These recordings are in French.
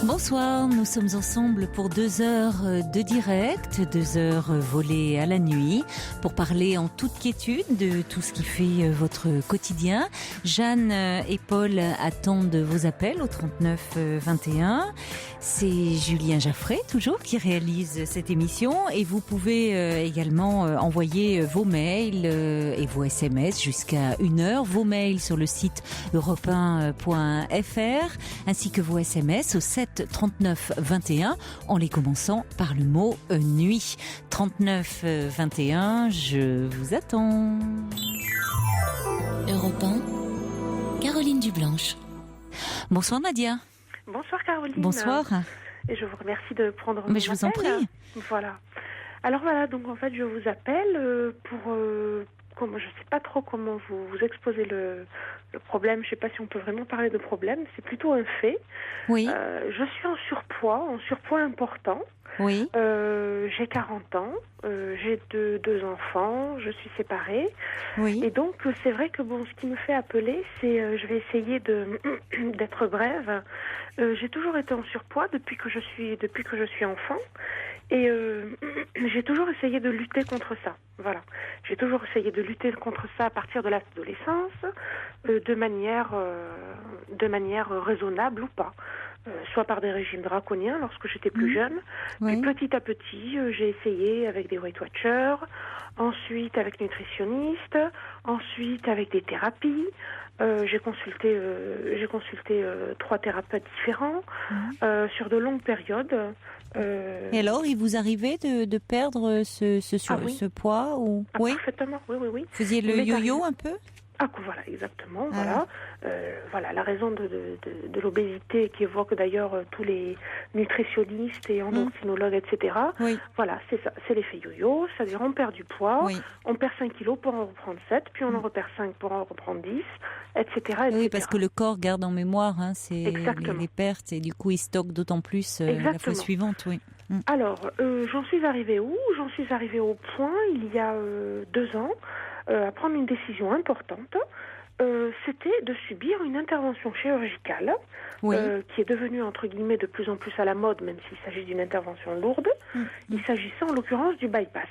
Bonsoir, nous sommes ensemble pour 2 heures de direct, 2 heures volées à la nuit, pour parler en toute quiétude de tout ce qui fait votre quotidien. Jeanne et Paul attendent vos appels au 39 21. C'est Julien Jaffray, toujours, qui réalise cette émission. Et vous pouvez également envoyer vos mails et vos SMS jusqu'à 1 heure. Vos mails sur le site europe1.fr, ainsi que vos SMS au 7 39 21, en les commençant par le mot nuit. 39 21, je vous attends. Europe 1, Caroline Dublanche. Bonsoir Nadia. Bonsoir Caroline. Bonsoir. Et je vous remercie de prendre mon Mais je vous en appel. prie. Voilà. Alors voilà, donc en fait je vous appelle pour... je ne sais pas trop comment vous exposer le problème. Je ne sais pas si on peut vraiment parler de problème. C'est plutôt un fait. Oui. Je suis en surpoids important. Oui. J'ai 40 ans. J'ai deux enfants. Je suis séparée. Oui. Et donc c'est vrai que ce qui me fait appeler, c'est, je vais essayer d'être brève. J'ai toujours été en surpoids depuis que je suis enfant. Et j'ai toujours essayé de lutter contre ça. Voilà. J'ai toujours essayé de lutter contre ça à partir de l'adolescence, de manière raisonnable ou pas. Soit par des régimes draconiens lorsque j'étais plus jeune. Oui. Puis petit à petit, j'ai essayé avec des Weight Watchers, ensuite avec nutritionnistes, ensuite avec des thérapies. J'ai consulté 3 thérapeutes différents sur de longues périodes. Et alors, il vous arrivait de perdre ce poids ou... Oui. Parfaitement, oui. Vous faisiez le yo-yo un peu? Voilà, exactement, voilà. Voilà, la raison de l'obésité qui évoque d'ailleurs tous les nutritionnistes et endocrinologues, etc. Oui. Voilà, c'est ça, c'est l'effet yo-yo, c'est-à-dire on perd du poids, on perd 5 kilos pour en reprendre 7, puis on en repère 5 pour en reprendre 10, etc. Oui, parce que le corps garde en mémoire les pertes et du coup il stocke d'autant plus la fois suivante, oui. Alors, j'en suis arrivée où? J'en suis arrivée au point, il y a 2 ans, à prendre une décision importante. C'était de subir une intervention chirurgicale qui est devenue entre guillemets de plus en plus à la mode, même s'il s'agit d'une intervention lourde. Il s'agissait en l'occurrence du bypass.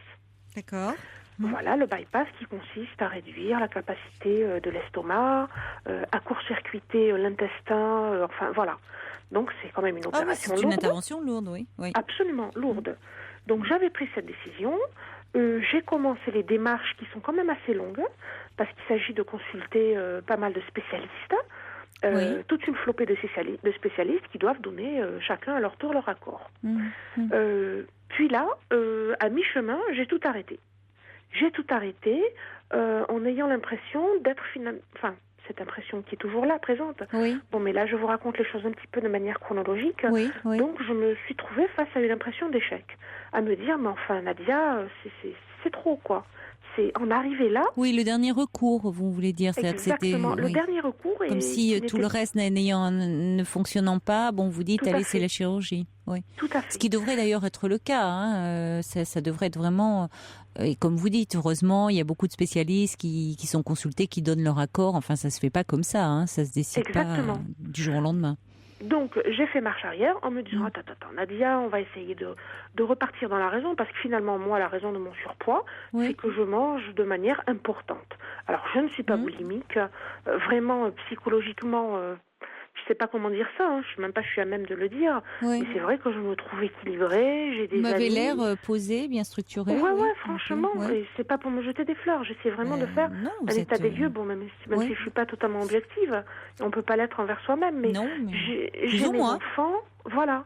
D'accord. Voilà, le bypass qui consiste à réduire la capacité de l'estomac, à court-circuiter l'intestin, enfin voilà. Donc c'est quand même une opération lourde. C'est une intervention lourde, oui. Absolument lourde. Donc j'avais pris cette décision. J'ai commencé les démarches qui sont quand même assez longues, parce qu'il s'agit de consulter pas mal de spécialistes, toute une flopée de spécialistes qui doivent donner chacun à leur tour leur accord. Puis là, à mi-chemin, j'ai tout arrêté. En ayant l'impression d'être cette impression qui est toujours là, présente. Oui. Bon, mais là, je vous raconte les choses un petit peu de manière chronologique. Oui. Donc, je me suis trouvée face à une impression d'échec. À me dire, mais enfin, Nadia, c'est trop, quoi. C'est en arriver là. Oui, le dernier recours, vous voulez dire. Exactement, le dernier recours. Comme si tout le reste ne fonctionnant pas, vous dites, allez, c'est la chirurgie. Oui. Tout à fait. Ce qui devrait d'ailleurs être le cas. Ça devrait être vraiment... Et comme vous dites, heureusement, il y a beaucoup de spécialistes qui sont consultés, qui donnent leur accord. Enfin, ça se fait pas comme ça. Ça se décide pas du jour au lendemain. Donc, j'ai fait marche arrière en me disant, attends, Nadia, on va essayer de repartir dans la raison, parce que finalement, moi, la raison de mon surpoids, c'est que je mange de manière importante. Alors, je ne suis pas boulimique, vraiment, psychologiquement, je sais pas comment dire ça, je sais même pas si je suis à même de le dire, mais c'est vrai que je me trouve équilibrée, j'ai des amis... Vous m'avez l'air posé, bien structuré. Ouais, franchement, et c'est pas pour me jeter des fleurs, j'essaie vraiment de faire un état des lieux, même si je suis pas totalement objective, on peut pas l'être envers soi-même, mais j'ai mes enfants, voilà.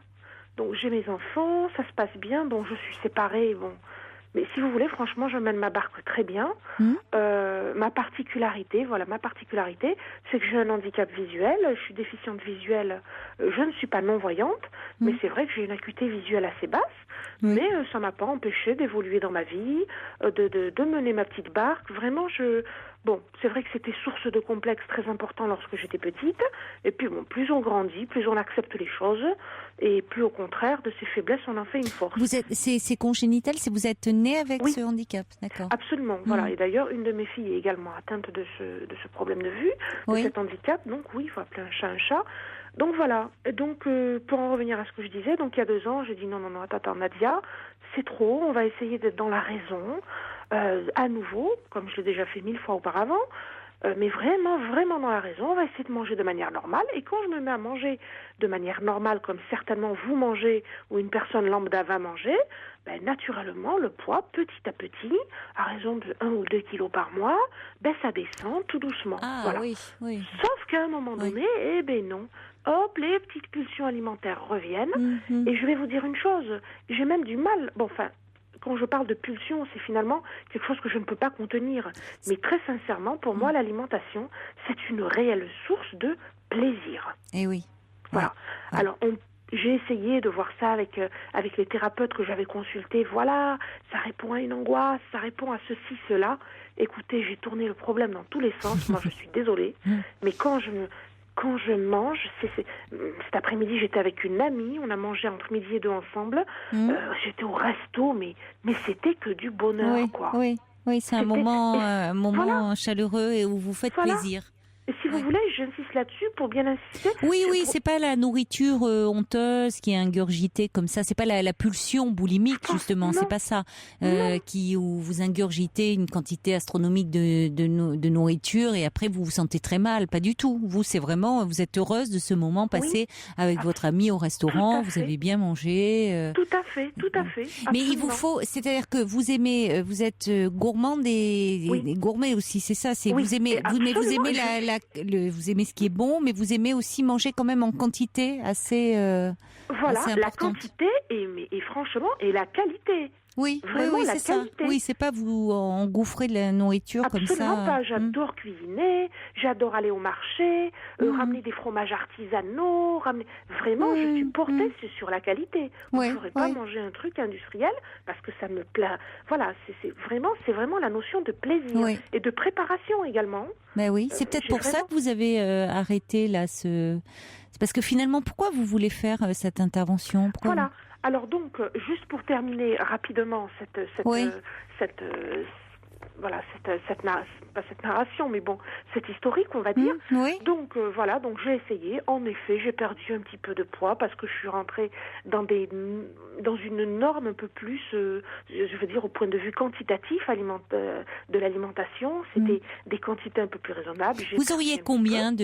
Donc j'ai mes enfants, ça se passe bien, je suis séparée, Mais si vous voulez, franchement, je mène ma barque très bien. Ma particularité, c'est que j'ai un handicap visuel. Je suis déficiente visuelle. Je ne suis pas non-voyante, mais c'est vrai que j'ai une acuité visuelle assez basse. Mais ça m'a pas empêché d'évoluer dans ma vie, de mener ma petite barque. Vraiment, Bon, c'est vrai que c'était source de complexes très importants lorsque j'étais petite. Et puis, bon, plus on grandit, plus on accepte les choses. Et plus, au contraire, de ces faiblesses, on en fait une force. C'est congénital, vous êtes né avec ce handicap, d'accord? Absolument, voilà. Et d'ailleurs, une de mes filles est également atteinte de ce problème de vue, de cet handicap. Donc, oui, il faut appeler un chat un chat. Donc, voilà. Et donc, pour en revenir à ce que je disais, donc, il y a 2 ans, j'ai dit non, attends, Nadia, c'est trop, on va essayer d'être dans la raison. À nouveau, comme je l'ai déjà fait 1000 fois auparavant, mais vraiment dans la raison, on va essayer de manger de manière normale. Et quand je me mets à manger de manière normale, comme certainement vous mangez ou une personne lambda va manger, naturellement, le poids, petit à petit, à raison de 1 ou 2 kilos par mois, ça descend tout doucement. Voilà. Oui. Sauf qu'à un moment donné, non. Hop, les petites pulsions alimentaires reviennent. Et je vais vous dire une chose, j'ai même du mal, quand je parle de pulsion, c'est finalement quelque chose que je ne peux pas contenir. Mais très sincèrement, pour moi, l'alimentation, c'est une réelle source de plaisir. Eh oui. Voilà. Ouais. Alors, j'ai essayé de voir ça avec les thérapeutes que j'avais consultés. Voilà, ça répond à une angoisse, ça répond à ceci, cela. Écoutez, j'ai tourné le problème dans tous les sens. Moi, je suis désolée. Mais quand je mange, cet après-midi, j'étais avec une amie, on a mangé entre midi et 2 ensemble. J'étais au resto, mais c'était que du bonheur, quoi. Oui, c'est un moment chaleureux et où vous faites plaisir. Et si vous voulez, j'insiste là-dessus pour bien insister. Oui, c'est pas la nourriture honteuse qui est ingurgitée comme ça. C'est pas la pulsion boulimique, justement. C'est pas ça où vous ingurgitez une quantité astronomique de nourriture et après vous vous sentez très mal. Pas du tout. Vous, c'est vraiment, vous êtes heureuse de ce moment passé avec votre amie au restaurant. Vous avez bien mangé. Tout à fait. Mais il vous faut, c'est-à-dire que vous aimez, vous êtes gourmande et gourmet aussi. C'est ça. Vous aimez vous aimez ce qui est bon, mais vous aimez aussi manger quand même en quantité assez assez la quantité et franchement, et la qualité. Oui, c'est ça. Oui, c'est pas vous engouffrer de la nourriture comme ça. Absolument pas. J'adore cuisiner, j'adore aller au marché, ramener des fromages artisanaux, Vraiment, je suis portée sur la qualité. Je ne pourrais pas manger un truc industriel parce que ça me plaît. Voilà, c'est vraiment la notion de plaisir et de préparation également. Ben oui, c'est peut-être pour ça que vous avez arrêté là C'est parce que finalement, pourquoi vous voulez faire cette intervention? Voilà. Alors donc, juste pour terminer rapidement cette narration, mais bon, cette historique, on va dire. Donc donc j'ai essayé. En effet, j'ai perdu un petit peu de poids parce que je suis rentrée dans une norme un peu plus, je veux dire, au point de vue quantitatif de l'alimentation. C'était des quantités un peu plus raisonnables. Vous auriez combien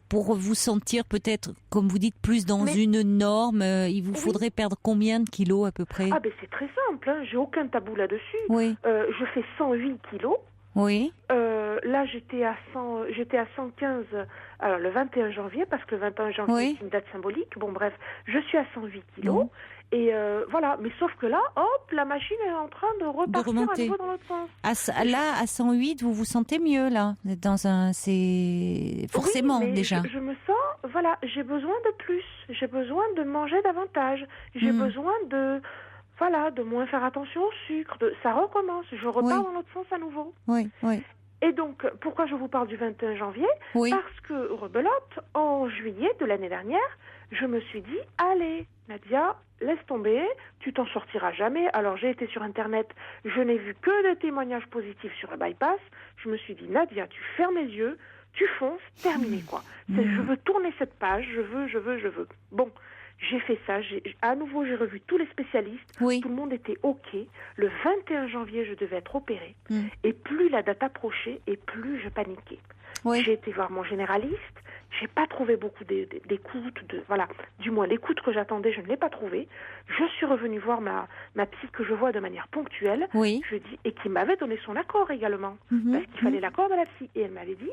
pour vous sentir peut-être, comme vous dites, plus dans une norme, il vous faudrait perdre combien de kilos à peu près? C'est très simple, j'ai aucun tabou là-dessus. Je fais 108 kilos. Là, j'étais à 115 le 21 janvier, parce que le 21 janvier, c'est une date symbolique. Bon, bref, je suis à 108 kilos. Et voilà, mais sauf que là, hop, la machine est en train de repartir à nouveau dans l'autre sens. Là, à 108, vous vous sentez mieux, là? Vous êtes c'est forcément, mais déjà. Je me sens, j'ai besoin de plus. J'ai besoin de manger davantage. J'ai besoin de moins faire attention au sucre. Ça recommence. Je repars dans l'autre sens à nouveau. Et donc, pourquoi je vous parle du 21 janvier? Parce que, rebelote, en juillet de l'année dernière, je me suis dit, allez, Nadia, laisse tomber, tu t'en sortiras jamais. Alors, j'ai été sur Internet, je n'ai vu que des témoignages positifs sur le bypass. Je me suis dit, Nadia, tu fermes les yeux, tu fonces, terminé, quoi. Je veux tourner cette page, je veux. Bon. J'ai fait ça, à nouveau j'ai revu tous les spécialistes, tout le monde était OK. Le 21 janvier, je devais être opérée. Et plus la date approchait, et plus je paniquais. J'ai été voir mon généraliste, j'ai pas trouvé beaucoup d'écoute, du moins l'écoute que j'attendais, je ne l'ai pas trouvée. Je suis revenue voir ma psy que je vois de manière ponctuelle, et qui m'avait donné son accord également, parce qu'il fallait l'accord de la psy. Et elle m'avait dit,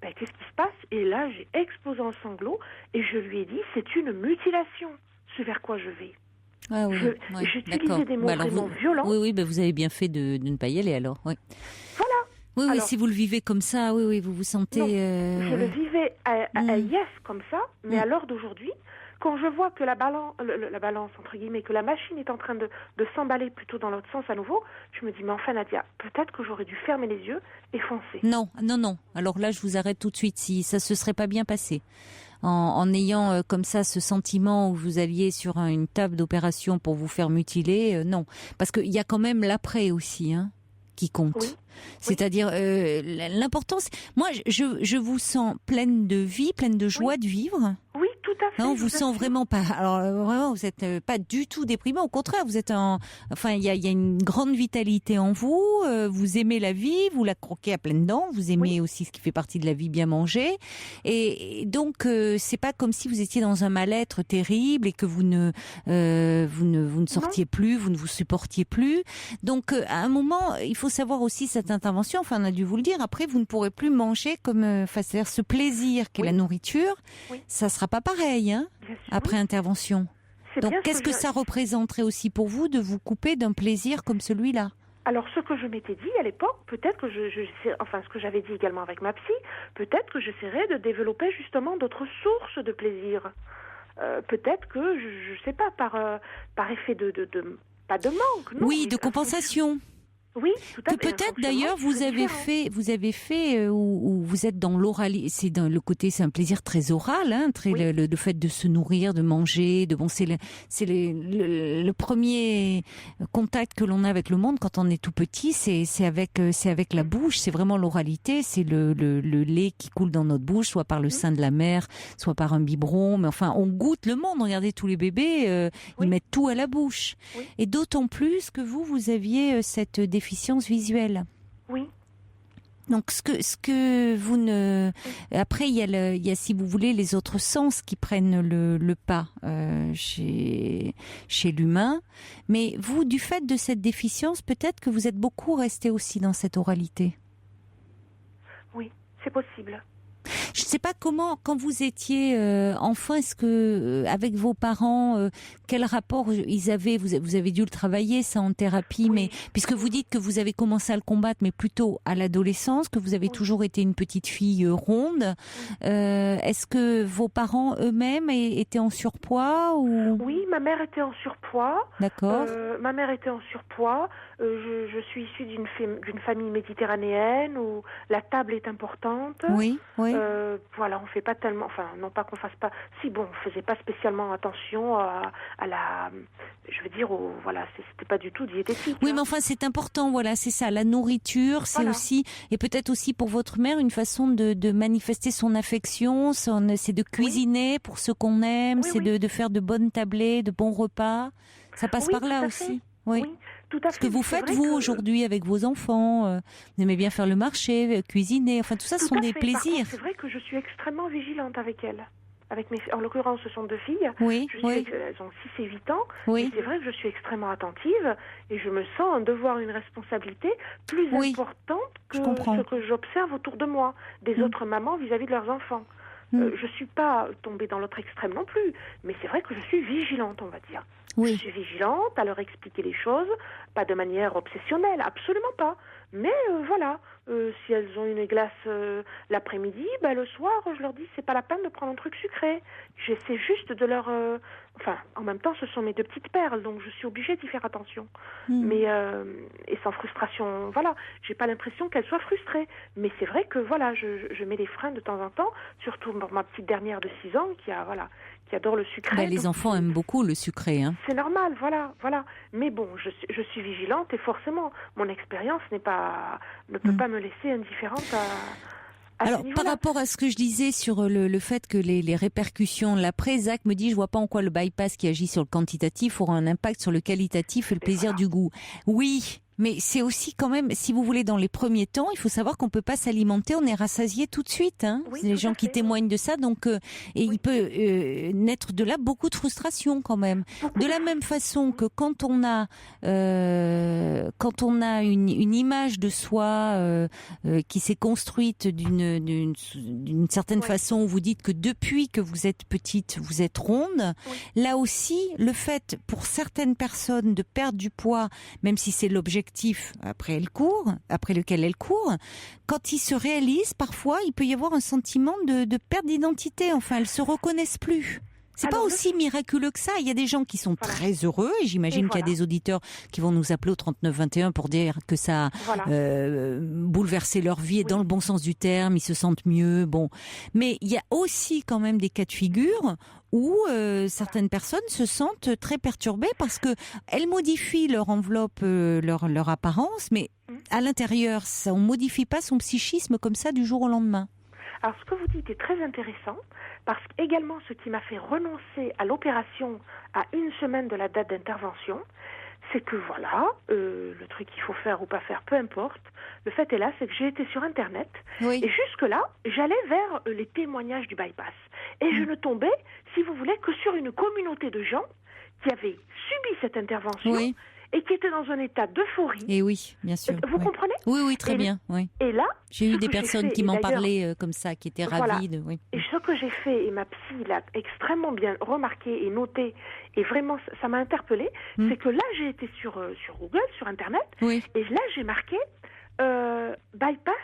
qu'est-ce qui se passe? Et là, j'ai explosé en sanglots et je lui ai dit, c'est une mutilation, ce vers quoi je vais. Ah oui, j'utilisais des mots vraiment violents. Oui, vous avez bien fait de ne pas y aller alors. Oui. Voilà. Oui, si vous le vivez comme ça, oui, vous vous sentez... Non, je le vivais à Yes comme ça, mais à l'heure d'aujourd'hui, quand je vois que la balance, entre guillemets, que la machine est en train de s'emballer plutôt dans l'autre sens à nouveau, je me dis, mais enfin Nadia, peut-être que j'aurais dû fermer les yeux et foncer. Non. Alors là, je vous arrête tout de suite, si ça se serait pas bien passé. En ayant comme ça ce sentiment où vous alliez sur une table d'opération pour vous faire mutiler, non. Parce qu'il y a quand même l'après aussi, qui compte. Oui. C'est-à-dire l'importance. Moi, je vous sens pleine de vie, pleine de joie de vivre. Oui, tout à fait. Non, on vous sent vraiment pas. Alors vraiment, vous êtes pas du tout déprimé. Au contraire, vous êtes enfin, il y a une grande vitalité en vous. Vous aimez la vie, vous la croquez à pleines dents. Vous aimez aussi ce qui fait partie de la vie, bien manger. Et donc, c'est pas comme si vous étiez dans un mal-être terrible et que vous ne sortiez plus, vous ne vous supportiez plus. Donc, à un moment, il faut savoir aussi cette intervention. Enfin, on a dû vous le dire. Après, vous ne pourrez plus manger comme, c'est-à-dire ce plaisir qu'est la nourriture. Ça sera pas pareil, après intervention. Donc, qu'est-ce que ça représenterait aussi pour vous de vous couper d'un plaisir comme celui-là? Alors, ce que je m'étais dit à l'époque, peut-être que ce que j'avais dit également avec ma psy, peut-être que j'essaierais de développer justement d'autres sources de plaisir. Peut-être que, je sais pas, par effet de pas de manque, non. Oui, de compensation. Oui, tout à fait. Peut-être d'ailleurs vous avez fait où vous êtes dans l'oralité, c'est dans le côté, c'est un plaisir très oral, le fait de se nourrir, de manger, c'est le premier contact que l'on a avec le monde quand on est tout petit, c'est avec la bouche, c'est vraiment l'oralité, c'est le lait qui coule dans notre bouche, soit par le sein de la mère, soit par un biberon, mais enfin on goûte le monde. Regardez tous les bébés, ils mettent tout à la bouche, et d'autant plus que vous aviez cette déficience visuelle. Oui. Donc ce que vous ne... Après il y a si vous voulez les autres sens qui prennent le pas chez l'humain, mais vous, du fait de cette déficience, peut-être que vous êtes beaucoup resté aussi dans cette oralité. Oui, c'est possible. Je ne sais pas comment, quand vous étiez enfant, est-ce que avec vos parents, quel rapport ils avaient, vous avez dû le travailler ça en thérapie, mais puisque vous dites que vous avez commencé à le combattre, mais plutôt à l'adolescence, que vous avez toujours été une petite fille ronde, est-ce que vos parents eux-mêmes étaient en surpoids ou... Oui, ma mère était en surpoids. D'accord. Ma mère était en surpoids. Je suis issue d'une famille méditerranéenne où la table est importante. Oui. Voilà, on fait pas tellement, enfin, non pas qu'on fasse pas, si bon, on faisait pas spécialement attention à la, je veux dire, voilà, c'était pas du tout diététique. Oui, mais enfin, c'est important, voilà, c'est ça, la nourriture, c'est aussi, et peut-être aussi pour votre mère, une façon de manifester son affection, c'est de cuisiner pour ceux qu'on aime, de faire de bonnes tablées, de bons repas, ça passe par là aussi. Oui. Tout à fait. Ce que vous faites, vous, aujourd'hui, avec vos enfants, vous aimez bien faire le marché, cuisiner, enfin, tout ça, ce sont des plaisirs. C'est vrai que je suis extrêmement vigilante avec elles. En l'occurrence, ce sont 2 filles. Elles ont 6 et 8 ans. Oui. Et c'est vrai que je suis extrêmement attentive et je me sens un devoir, une responsabilité plus importante que ce que j'observe autour de moi, des autres mamans vis-à-vis de leurs enfants. Je suis pas tombée dans l'autre extrême non plus, mais c'est vrai que je suis vigilante, on va dire. Oui. Je suis vigilante à leur expliquer les choses, pas de manière obsessionnelle, absolument pas. Mais voilà, si elles ont une glace l'après-midi, le soir, je leur dis c'est pas la peine de prendre un truc sucré. J'essaie juste de leur... Enfin, en même temps, ce sont mes 2 petites perles, donc je suis obligée d'y faire attention. Mais, et sans frustration, voilà, j'ai pas l'impression qu'elles soient frustrées. Mais c'est vrai que, voilà, je mets des freins de temps en temps, surtout pour ma petite dernière de 6 ans qui adore le sucré. Les enfants aiment beaucoup le sucré. C'est normal, voilà. Mais bon, je suis vigilante et forcément, mon expérience ne peut pas me laisser indifférente à Alors, par rapport à ce que je disais sur le fait que les répercussions, l'après, Zach me dit, je vois pas en quoi le bypass qui agit sur le quantitatif aura un impact sur le qualitatif et le plaisir du goût. Oui, Mais c'est aussi quand même, si vous voulez, dans les premiers temps, il faut savoir qu'on peut pas s'alimenter, on est rassasié tout de suite. Hein. Oui, c'est les gens qui témoignent de ça, donc et il peut naître de là beaucoup de frustration quand même. De la même façon que quand on a une image de soi qui s'est construite d'une certaine façon, où vous dites que depuis que vous êtes petite, vous êtes ronde. Oui. Là aussi, le fait pour certaines personnes de perdre du poids, même si c'est l'objectif après lequel elles courent, quand ils se réalisent, parfois, il peut y avoir un sentiment de perte d'identité. Enfin, elles se reconnaissent plus. C'est pas aussi miraculeux que ça. Il y a des gens qui sont très heureux, et j'imagine qu'il y a des auditeurs qui vont nous appeler au 3921 pour dire que ça a bouleversé leur vie, et dans le bon sens du terme, ils se sentent mieux. Bon, mais il y a aussi quand même des cas de figure où certaines personnes se sentent très perturbées parce que elles modifient leur enveloppe, leur apparence, mais à l'intérieur, on modifie pas son psychisme comme ça du jour au lendemain. Alors, ce que vous dites est très intéressant, parce qu'également, ce qui m'a fait renoncer à l'opération à une semaine de la date d'intervention, c'est que le truc qu'il faut faire ou pas faire, peu importe, le fait est là, c'est que j'ai été sur Internet, et jusque-là, j'allais vers les témoignages du bypass. Et je ne tombais, si vous voulez, que sur une communauté de gens qui avaient subi cette intervention, et qui étaient dans un état d'euphorie. Et oui, bien sûr. Vous comprenez ? Oui, très bien. Oui. Et là, j'ai eu des personnes qui m'en parlaient comme ça, qui étaient ravies. Et ce que j'ai fait, et ma psy l'a extrêmement bien remarqué et noté, et vraiment, ça m'a interpellée, c'est que là, j'ai été sur Google, sur Internet, et là, j'ai marqué bypass,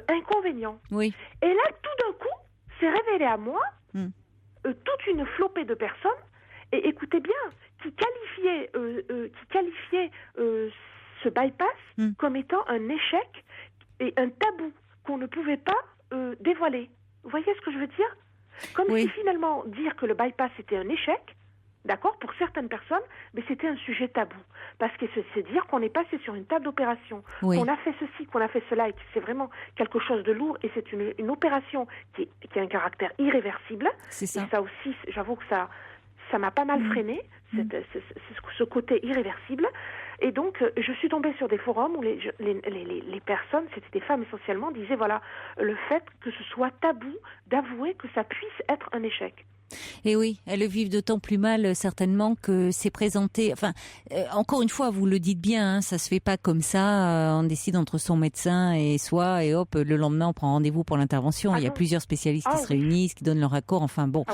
inconvénient. Oui. Et là, tout d'un coup, c'est révélé à moi toute une flopée de personnes, et écoutez bien, qui qualifiait ce bypass comme étant un échec et un tabou qu'on ne pouvait pas dévoiler. Vous voyez ce que je veux dire ? Comme si finalement dire que le bypass était un échec, d'accord, pour certaines personnes, mais c'était un sujet tabou. Parce que c'est dire qu'on est passé sur une table d'opération, qu'on a fait ceci, qu'on a fait cela, et que c'est vraiment quelque chose de lourd, et c'est une opération qui a un caractère irréversible. C'est ça. Et ça aussi, j'avoue que ça m'a pas mal freiné, ce côté irréversible. Et donc, je suis tombée sur des forums où les personnes, c'était des femmes essentiellement, disaient le fait que ce soit tabou d'avouer que ça puisse être un échec. Et oui, elles le vivent d'autant plus mal certainement que c'est présenté. Enfin, encore une fois, vous le dites bien, hein, ça se fait pas comme ça. On décide entre son médecin et soi, et hop, le lendemain on prend rendez-vous pour l'intervention. Il y a plusieurs spécialistes qui se réunissent, qui donnent leur accord. Enfin bon,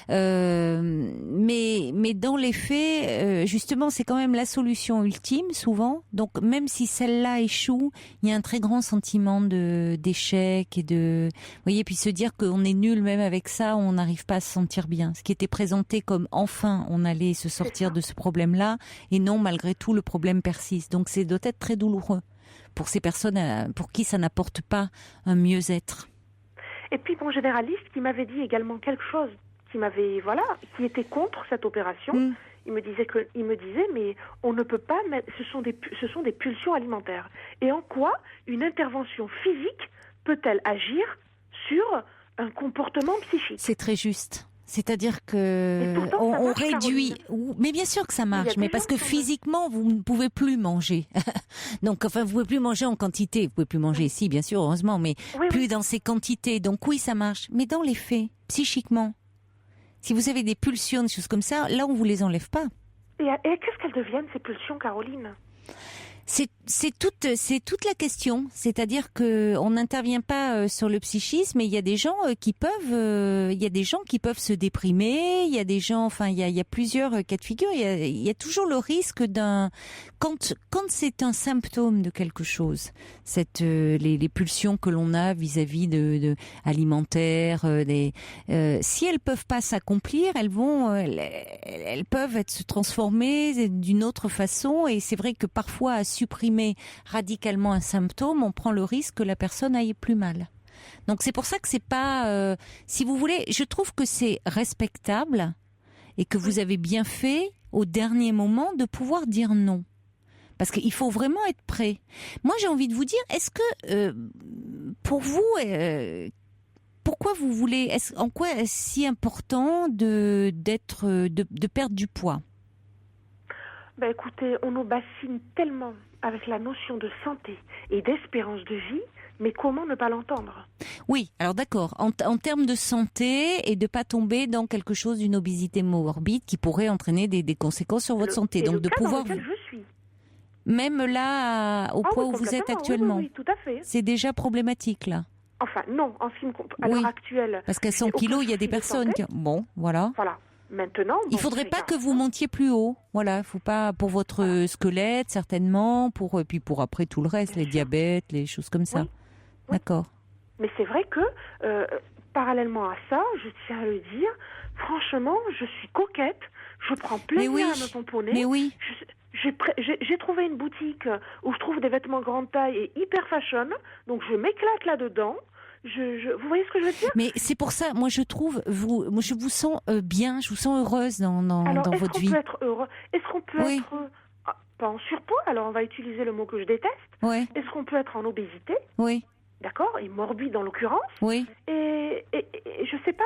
mais dans les faits, justement, c'est quand même la solution ultime souvent. Donc même si celle-là échoue, il y a un très grand sentiment d'échec et vous voyez, puis se dire qu'on est nul même avec ça, on n'arrive pas à se sentir bien. Ce qui était présenté comme enfin on allait se sortir de ce problème-là, et non, malgré tout, le problème persiste. Donc c'est doit être très douloureux pour ces personnes pour qui ça n'apporte pas un mieux-être. Et puis mon généraliste qui m'avait dit également quelque chose, qui était contre cette opération. Il me disait mais on ne peut pas mettre, ce sont des pulsions alimentaires. Et en quoi une intervention physique peut-elle agir sur un comportement psychique ? C'est très juste. C'est-à-dire que on réduit, mais bien sûr que ça marche, mais parce que physiquement vous ne pouvez plus manger. Donc vous pouvez plus manger en quantité, vous pouvez plus manger ici bien sûr, heureusement, mais plus dans ces quantités. Donc oui, ça marche, mais dans les faits, psychiquement, si vous avez des pulsions, des choses comme ça, là on vous les enlève pas. Et qu'est-ce qu'elles deviennent ces pulsions, Caroline ? C'est toute la question, c'est-à-dire que on n'intervient pas sur le psychisme, mais il y a des gens qui peuvent se déprimer, il y a des gens, enfin il y a plusieurs cas de figure, il y a toujours le risque quand c'est un symptôme de quelque chose, les pulsions que l'on a vis-à-vis de alimentaire, si elles peuvent pas s'accomplir, elles peuvent se transformer d'une autre façon, et c'est vrai que parfois à supprimer radicalement un symptôme, on prend le risque que la personne aille plus mal. Donc c'est pour ça que c'est pas, si vous voulez, je trouve que c'est respectable et que vous avez bien fait au dernier moment de pouvoir dire non. Parce qu'il faut vraiment être prêt. Moi j'ai envie de vous dire, est-ce que pour vous, pourquoi vous voulez, en quoi est-ce si important de perdre du poids ? Ben écoutez, on nous bassine tellement avec la notion de santé et d'espérance de vie, mais comment ne pas l'entendre? Oui, alors d'accord. En termes de santé et de pas tomber dans quelque chose d'une obésité morbide qui pourrait entraîner des conséquences sur votre santé. C'est Donc le de cas pouvoir, dans lequel je suis. même là, au point où vous êtes complètement, actuellement, oui, tout à fait. c'est déjà problématique là. Enfin, non, à l'heure actuelle. Parce qu'à 100 kilos, il y a des personnes qui... Bon, voilà. Voilà. Maintenant, Il faudrait pas que vous montiez plus haut. Voilà, il faut pas pour votre squelette certainement, puis pour après tout le reste, les diabètes, les choses comme ça. Oui. D'accord. Mais c'est vrai que parallèlement à ça, je tiens à le dire, franchement, je suis coquette, je prends plaisir à me tamponner. Mais oui. J'ai trouvé une boutique où je trouve des vêtements grande taille et hyper fashion, donc je m'éclate là-dedans. Vous voyez ce que je veux dire? Mais c'est pour ça, moi je trouve, je vous sens bien, je vous sens heureuse dans votre vie. Peut être heureux? Est-ce qu'on peut être pas en surpoids? Alors on va utiliser le mot que je déteste. Oui. Est-ce qu'on peut être en obésité? Oui. D'accord? Et morbide en l'occurrence. Oui. Et je sais pas.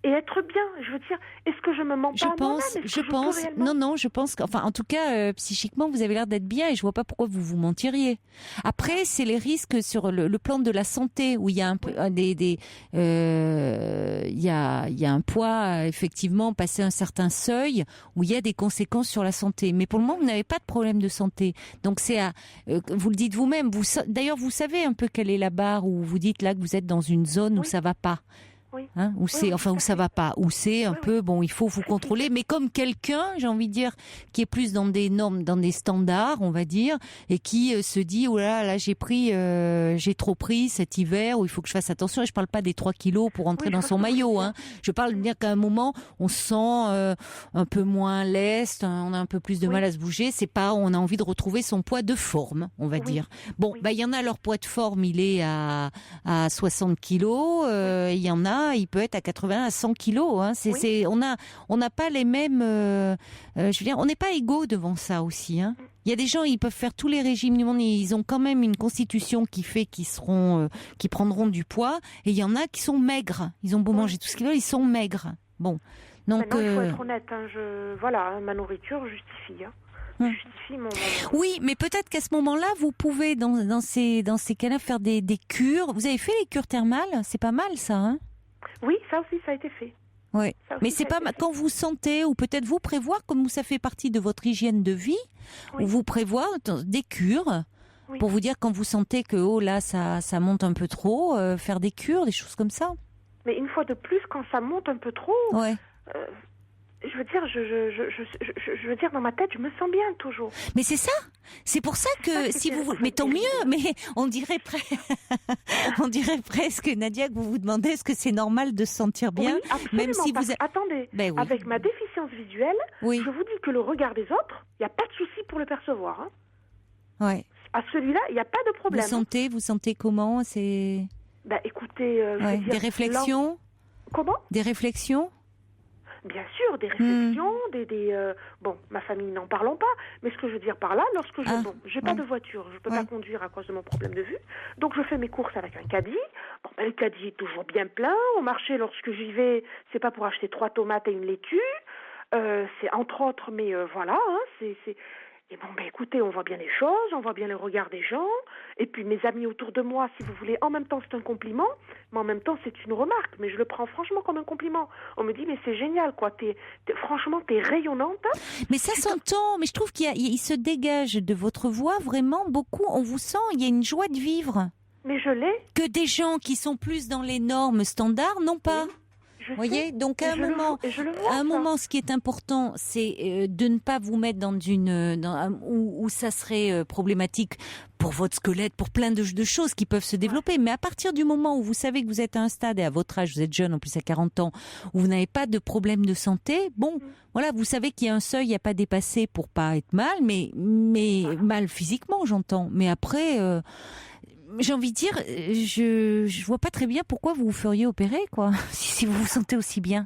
Et être bien, je veux dire, est-ce que je me mens pas à moi-même? Je pense qu'enfin, en tout cas, psychiquement, vous avez l'air d'être bien et je vois pas pourquoi vous vous mentiriez. Après, c'est les risques sur le plan de la santé où il y a un peu il y a un poids, effectivement, passé un certain seuil où il y a des conséquences sur la santé. Mais pour le moment, vous n'avez pas de problème de santé. Donc c'est vous le dites vous-même. D'ailleurs, vous savez un peu quelle est la barre où vous dites là que vous êtes dans une zone où ça va pas. Oui. Hein, où ça va pas, où c'est un peu bon, il faut vous contrôler, mais comme quelqu'un, j'ai envie de dire, qui est plus dans des normes, dans des standards, on va dire, et qui se dit oh là j'ai trop pris cet hiver, où il faut que je fasse attention. Et je parle pas des 3 kilos pour entrer dans son maillot, hein. Je parle de dire qu'à un moment on se sent un peu moins leste, on a un peu plus de mal à se bouger. C'est pas, on a envie de retrouver son poids de forme, on va dire. Bon, il y en a, leur poids de forme, il est à 60 kilos, il y en a. Il peut être à 80, à 100 kilos. Hein. On n'a pas les mêmes. Je veux dire, on n'est pas égaux devant ça aussi. Hein. Il y a des gens, ils peuvent faire tous les régimes du monde, ils ont quand même une constitution qui fait qu'ils prendront du poids. Et il y en a qui sont maigres. Ils ont beau manger tout ce qu'ils veulent, ils sont maigres. Bon, donc. Maintenant, il faut être honnête. Voilà, ma nourriture justifie. Oui, mais peut-être qu'à ce moment-là, vous pouvez dans ces cas-là faire des cures. Vous avez fait les cures thermales, c'est pas mal ça, hein? Oui, ça aussi, ça a été fait. Oui, mais c'est pas quand vous sentez, ou peut-être vous prévoir, comme ça fait partie de votre hygiène de vie, ou vous prévoir des cures pour vous dire quand vous sentez que là ça monte un peu trop, faire des cures, des choses comme ça. Mais une fois de plus, quand ça monte un peu trop. Je veux dire, je veux dire, dans ma tête, je me sens bien toujours. Mais c'est ça. C'est pour ça que si vous, mais tant mieux. Mais on dirait presque, Nadia, que vous vous demandez est-ce que c'est normal de se sentir bien, même si vous. Attendez. Avec ma déficience visuelle, je vous dis que le regard des autres, il n'y a pas de souci pour le percevoir. Hein. Ouais. À celui-là, il n'y a pas de problème. Vous sentez comment? C'est. Écoutez, je veux dire, des réflexions. Comment? Des réflexions. Bien sûr, des réflexions, bon, ma famille, n'en parlons pas, mais ce que je veux dire par là, lorsque j'ai pas de voiture, je peux pas conduire à cause de mon problème de vue, donc je fais mes courses avec un caddie. Bon, le caddie est toujours bien plein. Au marché, lorsque j'y vais, c'est pas pour acheter 3 tomates et une laitue, c'est entre autres, mais voilà, hein, c'est. Et bon, écoutez, on voit bien les choses, on voit bien le regard des gens, et puis mes amis autour de moi, si vous voulez, en même temps c'est un compliment, mais en même temps c'est une remarque, mais je le prends franchement comme un compliment. On me dit, mais c'est génial, quoi, franchement, t'es rayonnante. Mais ça s'entend, mais je trouve qu'il se dégage de votre voix vraiment beaucoup, on vous sent, il y a une joie de vivre. Mais je l'ai. Que des gens qui sont plus dans les normes standards n'ont pas. Vous voyez, donc à un moment, ce qui est important, c'est de ne pas vous mettre où ça serait problématique pour votre squelette, pour plein de choses qui peuvent se développer. Mais à partir du moment où vous savez que vous êtes à un stade, et à votre âge, vous êtes jeune, en plus à 40 ans, où vous n'avez pas de problème de santé, voilà, vous savez qu'il y a un seuil à pas dépasser pour pas être mal, mais mal physiquement, j'entends. Mais après. J'ai envie de dire, je vois pas très bien pourquoi vous vous feriez opérer, quoi, si vous vous sentez aussi bien.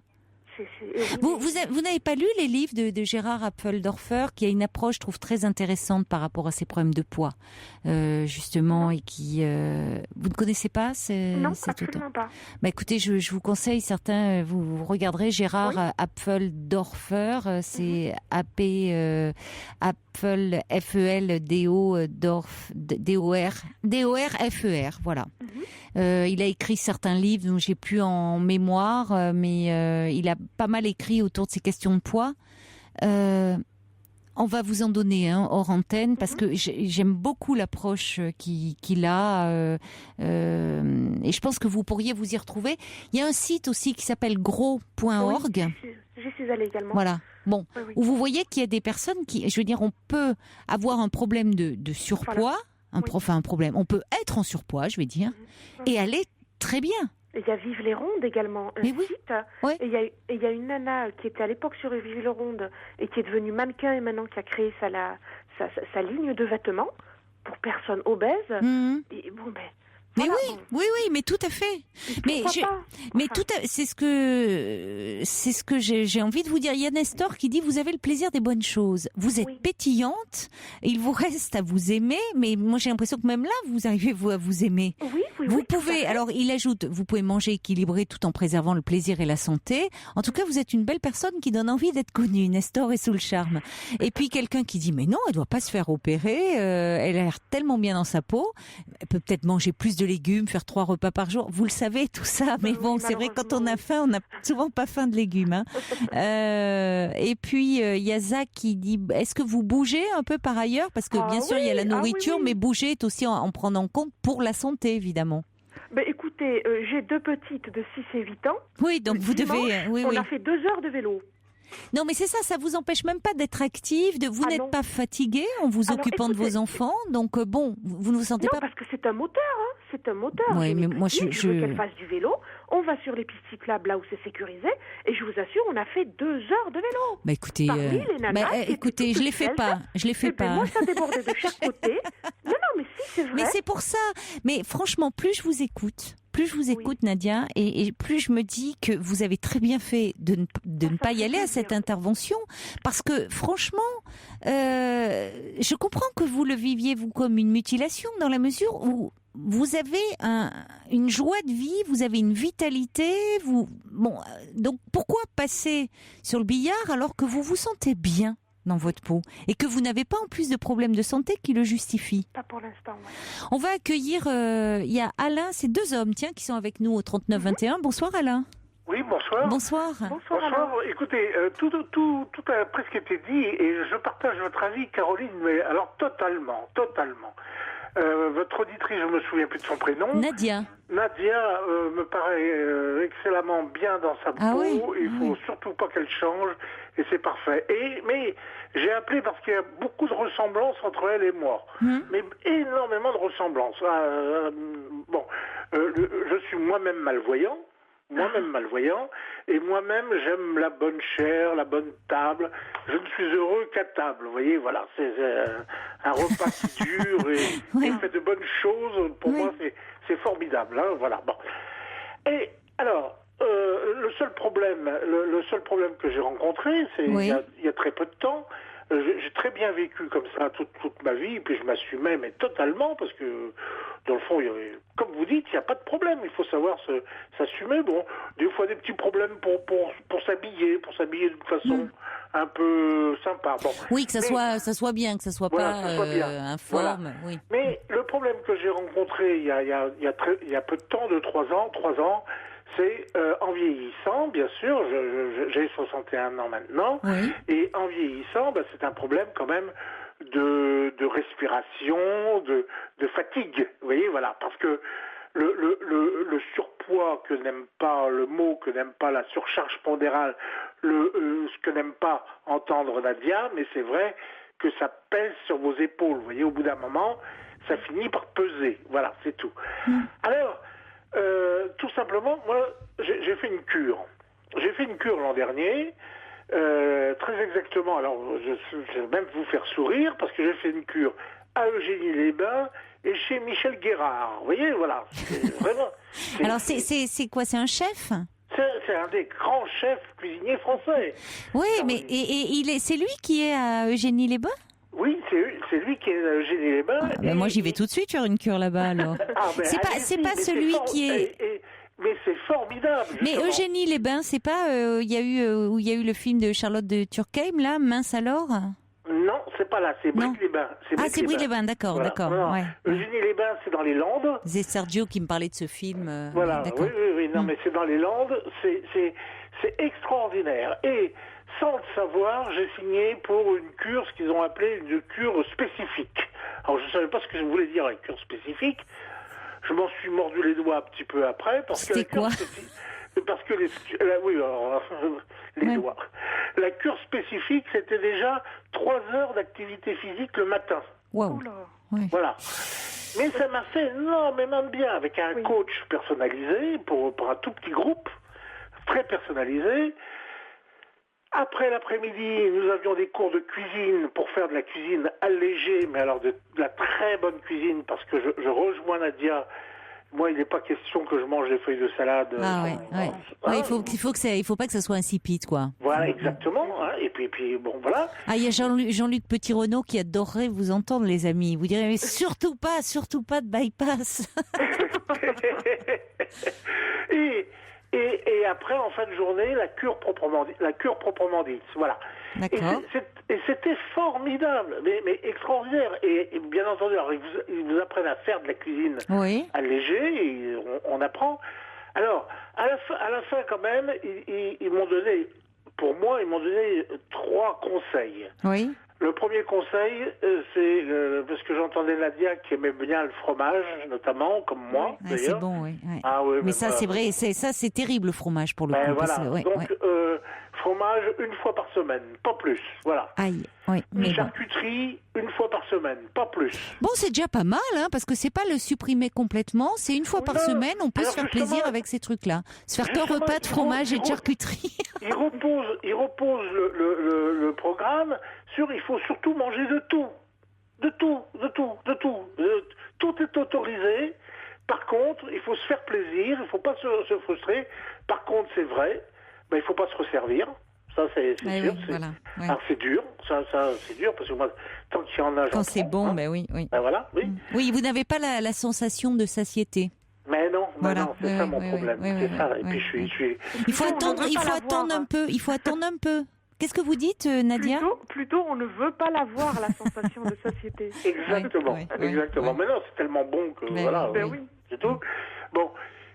Vous n'avez pas lu les livres de Gérard Apfeldorfer, qui a une approche, je trouve, très intéressante par rapport à ces problèmes de poids, justement, et qui... Vous ne connaissez pas Non, absolument pas. Bah, écoutez, je vous conseille, certains, vous regarderez Gérard Apfeldorfer, c'est Apfel, F-E-L-D-O, D-O-R-F-E-R, voilà. Il a écrit certains livres dont j'ai plus en mémoire, mais il a pas mal écrit autour de ces questions de poids. On va vous en donner hors antenne parce que j'aime beaucoup l'approche qu'il a et je pense que vous pourriez vous y retrouver. Il y a un site aussi qui s'appelle gros.org. J'y suis allée également. Voilà. Bon, où vous voyez qu'il y a des personnes qui, je veux dire, on peut avoir un problème de surpoids, un problème. On peut être en surpoids, je vais dire, et aller très bien. Il y a Vive les Rondes également, un site. Ouais. Et il y a une nana qui était à l'époque sur Vive les Rondes et qui est devenue mannequin et maintenant qui a créé sa ligne de vêtements pour personnes obèses. Et bon, mais voilà, oui, mais tout à fait. C'est ce que j'ai envie de vous dire. Il y a Nestor qui dit vous avez le plaisir des bonnes choses. Vous êtes pétillante. Il vous reste à vous aimer, mais moi j'ai l'impression que même là vous arrivez à vous aimer. Vous pouvez. Alors il ajoute, vous pouvez manger équilibré tout en préservant le plaisir et la santé. En tout cas, vous êtes une belle personne qui donne envie d'être connue. Nestor est sous le charme. Et puis quelqu'un qui dit mais non, elle doit pas se faire opérer. Elle a l'air tellement bien dans sa peau. Elle peut peut-être manger plus de légumes, faire 3 repas par jour. Vous le savez tout ça, mais bon, c'est vrai quand on a faim, on n'a souvent pas faim de légumes. Et puis il y a Zach qui dit est-ce que vous bougez un peu par ailleurs parce que bien sûr il y a la nourriture, mais bouger est aussi en prenant en compte pour la santé évidemment. Écoutez, j'ai 2 petites de 6 et 8 ans. Oui, donc vous devez... on a fait 2 heures de vélo. Non, mais c'est ça, ça vous empêche même pas d'être active, vous n'êtes pas fatigué en vous occupant de vos enfants, donc bon, vous ne vous sentez pas... Non, parce que c'est un moteur, c'est un moteur. Oui, mais moi je veux qu'elle fasse du vélo, on va sur les pistes cyclables là où c'est sécurisé, et je vous assure, on a fait 2 heures de vélo. Écoutez, écoutez, je les fais pas, Moi, ça débordait de chaque côté. Non, mais si, c'est vrai. Mais c'est pour ça, mais franchement, plus je vous écoute, Nadia, et plus je me dis que vous avez très bien fait de ne pas y aller à cette intervention, parce que franchement, je comprends que vous le viviez vous comme une mutilation dans la mesure où vous avez une joie de vie, vous avez une vitalité, donc pourquoi passer sur le billard alors que vous vous sentez bien dans votre peau et que vous n'avez pas en plus de problèmes de santé qui le justifient? Pas pour l'instant, On va accueillir, il y a Alain, c'est 2 hommes, qui sont avec nous au 3921. Bonsoir Alain. Oui, bonsoir. Bonsoir. Bonsoir. Écoutez, tout a presque été dit et je partage votre avis, Caroline, mais alors totalement. Votre auditrice, je me souviens plus de son prénom. Nadia me paraît excellemment bien dans sa peau. Il faut surtout pas qu'elle change et c'est parfait. Mais j'ai appelé parce qu'il y a beaucoup de ressemblances entre elle et moi. Mais énormément de ressemblances. Je suis moi-même malvoyant. Et moi-même j'aime la bonne chair, la bonne table. Je ne suis heureux qu'à table. Vous voyez, voilà, c'est un repas qui dure et fait de bonnes choses. Pour moi, c'est formidable. Voilà. Bon. Et alors, le seul problème que j'ai rencontré, c'est il y a très peu de temps. J'ai très bien vécu comme ça toute ma vie, puis je m'assumais, mais totalement, parce que, dans le fond, comme vous dites, il n'y a pas de problème, il faut savoir s'assumer. Bon, des fois, des petits problèmes pour s'habiller d'une façon un peu sympa. Bon. Oui, que ça soit bien, que ça soit pas informe. Voilà. Oui. Mais le problème que j'ai rencontré il y a peu de temps, 3 ans, c'est en vieillissant, bien sûr, j'ai 61 ans maintenant, et en vieillissant, c'est un problème quand même de respiration, de fatigue, vous voyez, voilà, parce que le surpoids que n'aime pas la surcharge pondérale, ce que n'aime pas entendre Nadia, mais c'est vrai que ça pèse sur vos épaules, vous voyez, au bout d'un moment, ça finit par peser, voilà, c'est tout. Alors, tout simplement, moi, j'ai fait une cure. J'ai fait une cure l'an dernier, très exactement. Alors, je vais même vous faire sourire parce que j'ai fait une cure à Eugénie-les-Bains et chez Michel Guérard. Vous voyez, voilà. Vraiment. Alors, c'est quoi? C'est un chef? C'est c'est un des grands chefs cuisiniers français. Oui, mais c'est lui qui est à Eugénie-les-Bains ? Oui, c'est lui qui est à Eugénie-les-Bains. Moi, j'y vais tout de suite faire une cure là-bas, alors. C'est pas celui qui est... Mais c'est formidable. Justement. Mais Eugénie-les-Bains, c'est pas où il y a eu le film de Charlotte de Turckheim, là, Mince alors ? Non, c'est pas là, c'est Brie-les-Bains. C'est Brie-les-Bains, d'accord, voilà. D'accord. Ouais. Eugénie-les-Bains, c'est dans les Landes. C'est Sergio qui me parlait de ce film. Voilà, oui, non, mais c'est dans les Landes, c'est extraordinaire. Et sans le savoir, j'ai signé pour une cure, ce qu'ils ont appelé une cure spécifique. Alors, je ne savais pas ce que je voulais dire avec cure spécifique. Je m'en suis mordu les doigts un petit peu après. C'était quoi ? Parce que les doigts. La cure spécifique, c'était déjà 3 heures d'activité physique le matin. Wow. Ouais. Voilà. Mais ça m'a fait énormément de bien avec un coach personnalisé pour un tout petit groupe, très personnalisé. Après l'après-midi, nous avions des cours de cuisine pour faire de la cuisine allégée, mais alors de la très bonne cuisine, parce que je rejoins Nadia. Moi, il n'est pas question que je mange des feuilles de salade. Il faut pas que ça soit insipide, quoi. Voilà, exactement. Hein. Et puis, bon, voilà. Il y a Jean-Luc Petit-Renaud qui adorerait vous entendre, les amis. Vous direz, mais surtout pas de bypass. Et après, en fin de journée, la cure proprement dite. Voilà. D'accord. Et c'était formidable, mais extraordinaire. Et bien entendu, alors, ils vous apprennent à faire de la cuisine allégée, et on apprend. Alors, à la fin quand même, ils m'ont donné 3 conseils. Oui. Le premier conseil, c'est parce que j'entendais Nadia qui aimait bien le fromage, notamment, comme moi. Ouais, c'est bon, oui. Ah, oui, mais ça, c'est vrai, c'est terrible le fromage pour le coup. Voilà. Donc, fromage 1 fois par semaine, pas plus. Voilà. Aïe, oui. Une charcuterie 1 fois par semaine, pas plus. Bon, c'est déjà pas mal, hein, parce que c'est pas le supprimer complètement, c'est 1 fois par semaine, on peut se faire plaisir avec ces trucs-là. Se faire 2 repas de fromage et de charcuterie. Il repose le programme sur il faut surtout manger de tout. De tout. Tout est autorisé. Par contre, il faut se faire plaisir, il ne faut pas se frustrer. Par contre, c'est vrai, il ne faut pas se resservir. Ça, c'est sûr. Oui, voilà. Alors, c'est dur. Ça, c'est dur, parce que moi, tant qu'il y en a, quand c'est bon, oui. Voilà, oui. Oui, vous n'avez pas la sensation de satiété. Mais non, c'est ça mon problème. C'est ça. Et puis, je suis... Il faut attendre un peu. Qu'est-ce que vous dites, Nadia ? Plutôt, on ne veut pas l'avoir, la sensation de satiété. Exactement. Exactement. Mais non, c'est tellement bon que c'est tout. Bon.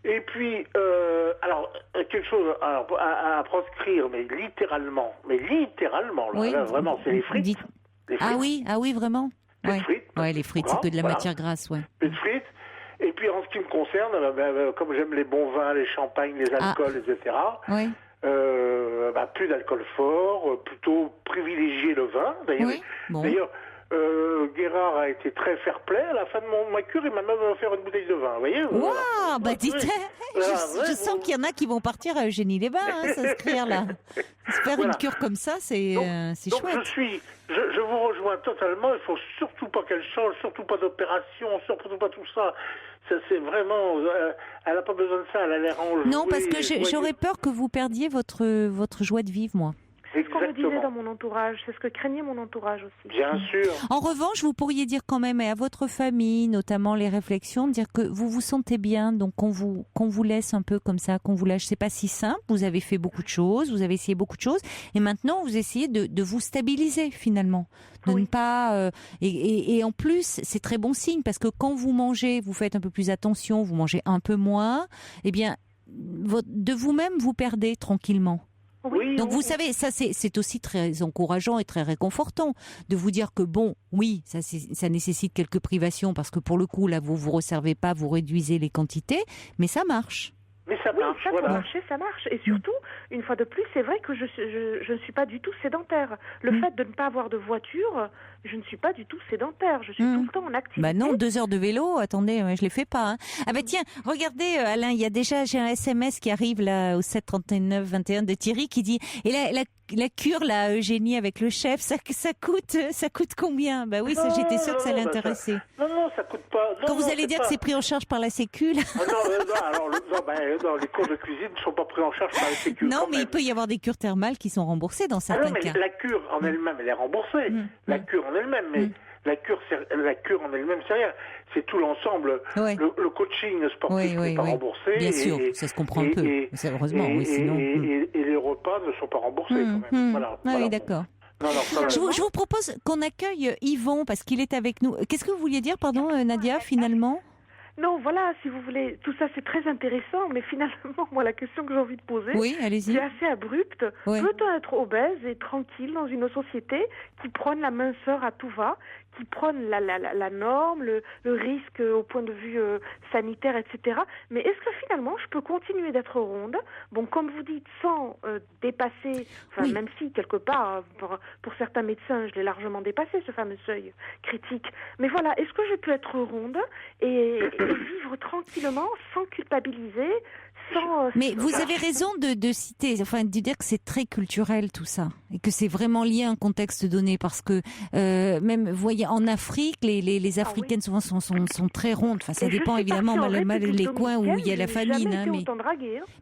Et puis, quelque chose à proscrire, mais littéralement, là, vraiment, c'est les frites. Les frites. Ah oui, vraiment. Les frites. Ouais, les frites, c'est que de la matière grasse, Les frites. Et puis, en ce qui me concerne, comme j'aime les bons vins, les champagnes, les alcools, etc., plus d'alcool fort, plutôt privilégier le vin. D'ailleurs, Guérard a été très fair-play. À la fin de ma cure, il m'a même offert une bouteille de vin. Vous voyez ? Waouh, dites, je sens qu'il y en a qui vont partir à Eugénie-les-Bains, s'inscrire là. Faire une cure comme ça, c'est chouette. Donc je vous rejoins totalement. Il faut surtout pas qu'elle change, surtout pas d'opération, surtout pas tout ça. Ça, c'est vraiment, elle n'a pas besoin de ça. Elle a l'air enjouée. Non, parce que j'aurais peur que vous perdiez votre joie de vivre, moi. C'est ce qu'on me disait dans mon entourage, c'est ce que craignait mon entourage aussi. Bien sûr. En revanche, vous pourriez dire quand même, et à votre famille, notamment les réflexions, dire que vous vous sentez bien, donc qu'on vous laisse un peu comme ça, qu'on vous lâche. C'est pas si simple, vous avez fait beaucoup de choses, vous avez essayé beaucoup de choses, et maintenant vous essayez de vous stabiliser finalement. De ne pas... et en plus, c'est très bon signe, parce que quand vous mangez, vous faites un peu plus attention, vous mangez un peu moins, eh bien, de vous-même, vous perdez tranquillement. Oui, donc vous savez, ça c'est aussi très encourageant et très réconfortant de vous dire que ça nécessite quelques privations parce que pour le coup là vous resservez pas, vous réduisez les quantités, mais ça marche. Mais ça marche, pour marcher, ça marche. Et surtout, une fois de plus, c'est vrai que je ne suis pas du tout sédentaire. Le fait de ne pas avoir de voiture, je ne suis pas du tout sédentaire. Je suis tout le temps en activité. Non, 2 heures de vélo, attendez, je les fais pas. Hein. Ah tiens, regardez Alain, j'ai un SMS qui arrive là au 7 39 21 de Thierry qui dit la cure, là, Eugénie, avec le chef, ça coûte combien? Bah oui, j'étais sûre que ça allait intéresser. Non, ça coûte pas. Quand vous allez dire que c'est pris en charge par la Sécu, là... non, les cours de cuisine ne sont pas pris en charge par la Sécu. Non, mais il peut y avoir des cures thermales qui sont remboursées dans certains cas. La cure en elle-même, elle est remboursée. La cure en elle-même, mais la cure en elle-même, c'est rien. C'est tout l'ensemble. Ouais. Le coaching sportif n'est pas remboursé. Bien sûr, ça se comprend un peu. Heureusement, sinon... Et les repas ne sont pas remboursés quand même. Voilà. Oui, d'accord. Je vous propose qu'on accueille Yvon, parce qu'il est avec nous. Qu'est-ce que vous vouliez dire, pardon, Nadia, finalement ? Non, voilà, si vous voulez, tout ça c'est très intéressant, mais finalement, moi, la question que j'ai envie de poser, c'est assez abrupte. Ouais. Peut-on être obèse et tranquille dans une société qui prône la minceur à tout va, qui prône la norme, le risque au point de vue sanitaire, etc. Mais est-ce que finalement, je peux continuer d'être ronde, bon, comme vous dites, sans dépasser, même si, quelque part, pour certains médecins, je l'ai largement dépassé, ce fameux seuil critique. Mais voilà, est-ce que je peux être ronde et vivre tranquillement, sans culpabiliser, Mais vous avez raison de citer, de dire que c'est très culturel tout ça, et que c'est vraiment lié à un contexte donné, parce que même, vous voyez, en Afrique, les Africaines souvent sont très rondes. Enfin, ça dépend évidemment les coins où il y a la famine.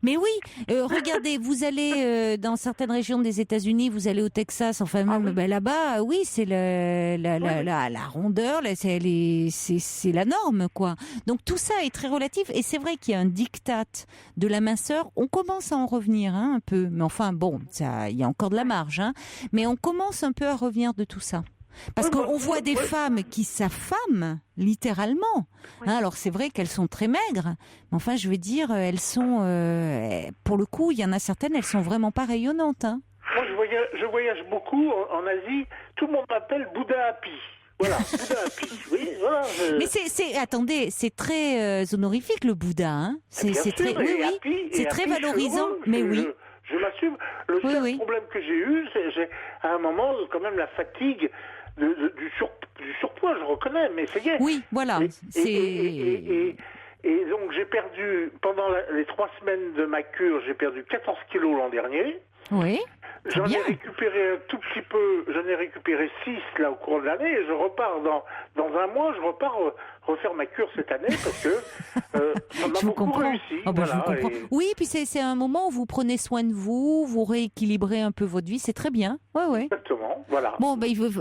Mais oui, regardez, vous allez dans certaines régions des États-Unis, vous allez au Texas, là-bas, oui, c'est la rondeur, c'est la norme, quoi. Donc tout ça est très relatif, et c'est vrai qu'il y a un diktat de la minceur. On commence à en revenir un peu, mais enfin bon, il y a encore de la marge, mais on commence un peu à revenir de tout ça. Parce qu'on voit des femmes qui s'affament, littéralement. Alors c'est vrai qu'elles sont très maigres, mais enfin je veux dire, elles sont, pour le coup, il y en a certaines, elles sont vraiment pas rayonnantes. Moi je voyage beaucoup en Asie, tout le monde m'appelle Bouddha Happy. Voilà, Bouddha Happy. Oui, voilà. Mais attendez, c'est très honorifique le Bouddha, c'est très, c'est très valorisant. Mais oui. Je m'assume. Le seul problème que j'ai eu, c'est à un moment quand même la fatigue du surpoids, je reconnais, mais ça y est. Oui, voilà. Et donc j'ai perdu, pendant les 3 semaines de ma cure, j'ai perdu 14 kilos l'an dernier. Oui. J'en ai récupéré un tout petit peu, j'en ai récupéré 6 là au cours de l'année, et je repars dans un mois, je repars refaire ma cure cette année, parce que ça m'a beaucoup réussi. Je vous comprends. Oui, puis c'est un moment où vous prenez soin de vous, vous rééquilibrez un peu votre vie, c'est très bien. Ouais. Exactement, voilà. Bon,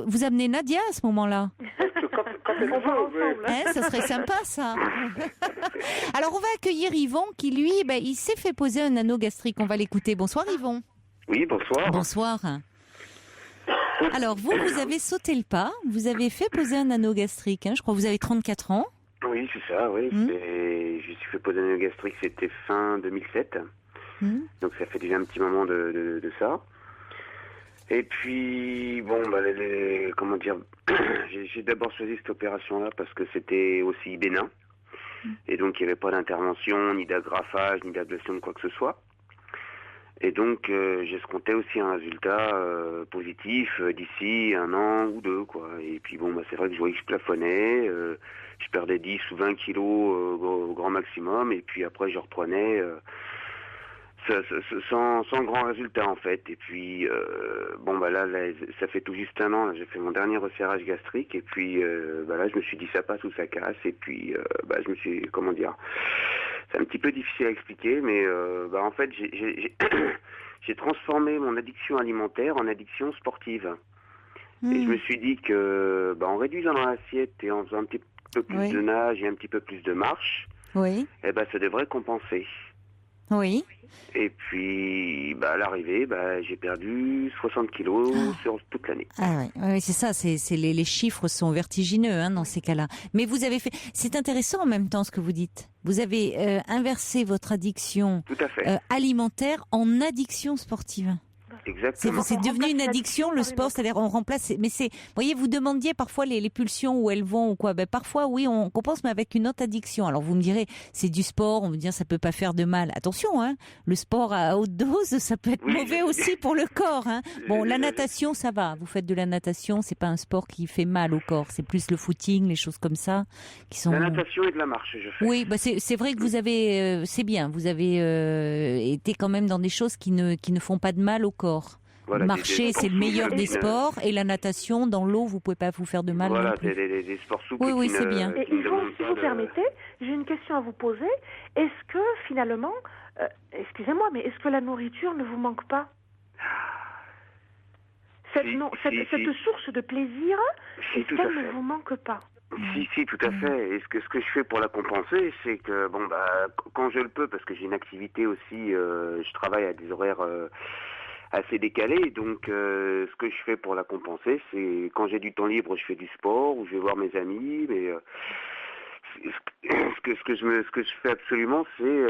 vous amenez Nadia à ce moment-là. Quand elle veut, ça serait sympa, ça. Alors, on va accueillir Yvon, qui lui, il s'est fait poser un anneau gastrique. On va l'écouter. Bonsoir, Yvon. Oui, bonsoir. Bonsoir. Alors, vous avez sauté le pas, vous avez fait poser un anneau gastrique, je crois que vous avez 34 ans. Oui, c'est ça, oui. Je me suis fait poser un anneau gastrique, c'était fin 2007. Donc ça fait déjà un petit moment de ça. Et puis, bon, comment dire, j'ai d'abord choisi cette opération-là parce que c'était aussi bénin. Et donc il n'y avait pas d'intervention, ni d'agrafage, ni d'ablation de quoi que ce soit. Et donc, j'escomptais aussi un résultat positif d'ici 1 an ou 2, quoi. Et puis bon, c'est vrai que je voyais que je plafonnais, je perdais 10 ou 20 kilos au grand maximum, et puis après je reprenais sans grand résultat en fait. Et puis là, ça fait tout juste 1 an, là, j'ai fait mon dernier resserrage gastrique, et puis là je me suis dit ça passe ou ça casse, et puis je me suis, comment dire, c'est un petit peu difficile à expliquer, mais en fait j'ai transformé mon addiction alimentaire en addiction sportive. Et je me suis dit que en réduisant dans l'assiette et en faisant un petit peu plus de nage et un petit peu plus de marche, ça devrait compenser. Oui. Et puis, à l'arrivée, j'ai perdu 60 kilos sur toute l'année. Ah oui, c'est ça. Les chiffres sont vertigineux dans ces cas-là. Mais vous avez fait. C'est intéressant en même temps ce que vous dites. Vous avez inversé votre addiction alimentaire en addiction sportive. Exactement. C'est devenu une addiction, le sport, c'est-à-dire on remplace. Mais voyez, vous demandiez parfois les pulsions où elles vont ou quoi. Parfois, oui, on compense, mais avec une autre addiction. Alors vous me direz, c'est du sport, on me dit ça peut pas faire de mal. Attention, le sport à haute dose, ça peut être mauvais aussi pour le corps. Bon, la natation, ça va. Vous faites de la natation, c'est pas un sport qui fait mal au corps. C'est plus le footing, les choses comme ça qui sont. La natation et de la marche, je fais. Oui, c'est vrai que vous avez, c'est bien. Vous avez été quand même dans des choses qui ne font pas de mal au corps. Voilà, marcher, c'est le meilleur des sports, et la natation dans l'eau, vous pouvez pas vous faire de mal. Voilà, non plus. des sports souples. Oui, c'est bien. Et Yvon, si vous permettez, j'ai une question à vous poser. Est-ce que finalement, excusez-moi, mais est-ce que la nourriture ne vous manque pas? Cette source de plaisir, est-ce qu'elle ne vous manque pas? Si, tout à fait. Et ce que je fais pour la compenser, c'est que quand je le peux, parce que j'ai une activité aussi, je travaille à des horaires assez décalés, donc ce que je fais pour la compenser, c'est quand j'ai du temps libre, je fais du sport ou je vais voir mes amis. Mais ce que je fais absolument, c'est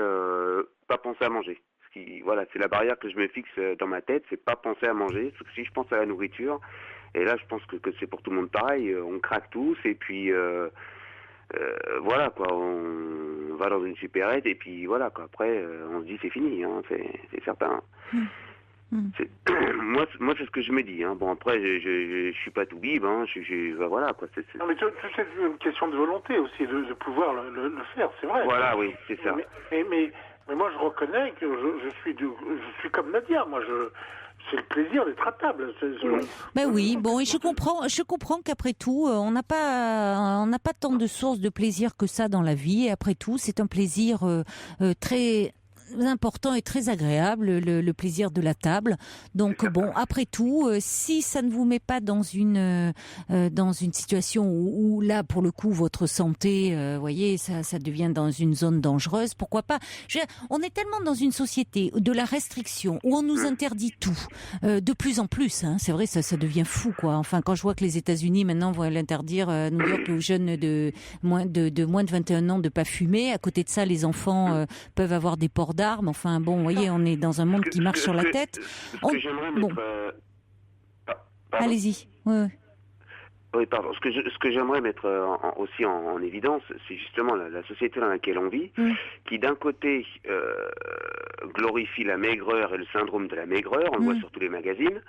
pas penser à manger. C'est la barrière que je me fixe dans ma tête, c'est pas penser à manger. Parce que si je pense à la nourriture, et là je pense que c'est pour tout le monde pareil, on craque tous et puis voilà quoi, on va dans une supérette et puis voilà quoi. Après on se dit c'est fini, hein, c'est certain. Moi c'est ce que je me dis. Hein. Bon après je suis pas tout bib, hein. Voilà quoi. Non mais c'est une question de volonté aussi de pouvoir le faire, c'est vrai. Voilà, oui, c'est ça. Mais moi, je reconnais que je suis comme Nadia. Moi, c'est le plaisir d'être à table. Oui, bon, et je comprends qu'après tout, on n'a pas tant de sources de plaisir que ça dans la vie. Et après tout, c'est un plaisir très important et très agréable, le plaisir de la table. Donc bon, après tout, si ça ne vous met pas dans une situation où là pour le coup votre santé, voyez, ça devient dans une zone dangereuse, pourquoi pas. On est tellement dans une société de la restriction où on nous interdit tout, de plus en plus. Hein, c'est vrai, ça devient fou quoi. Enfin, quand je vois que les États-Unis maintenant vont l'interdire à New York aux jeunes de moins de 21 ans de pas fumer. À côté de ça, les enfants peuvent avoir des ports d'armes. Enfin bon, vous voyez, on est dans un monde qui marche sur la tête. Allez-y. Oui, pardon. Ce que j'aimerais mettre aussi en évidence, c'est justement la société dans laquelle on vit, qui d'un côté glorifie la maigreur et le syndrome de la maigreur, on le voit sur tous les magazines,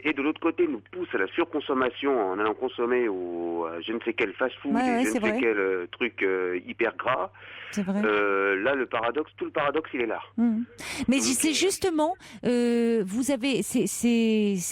et de l'autre côté nous pousse à la surconsommation en allant consommer au je ne sais quel fast-food, je ne sais quel truc hyper gras. C'est vrai. Là, tout le paradoxe, il est là. Mais c'est justement, c'est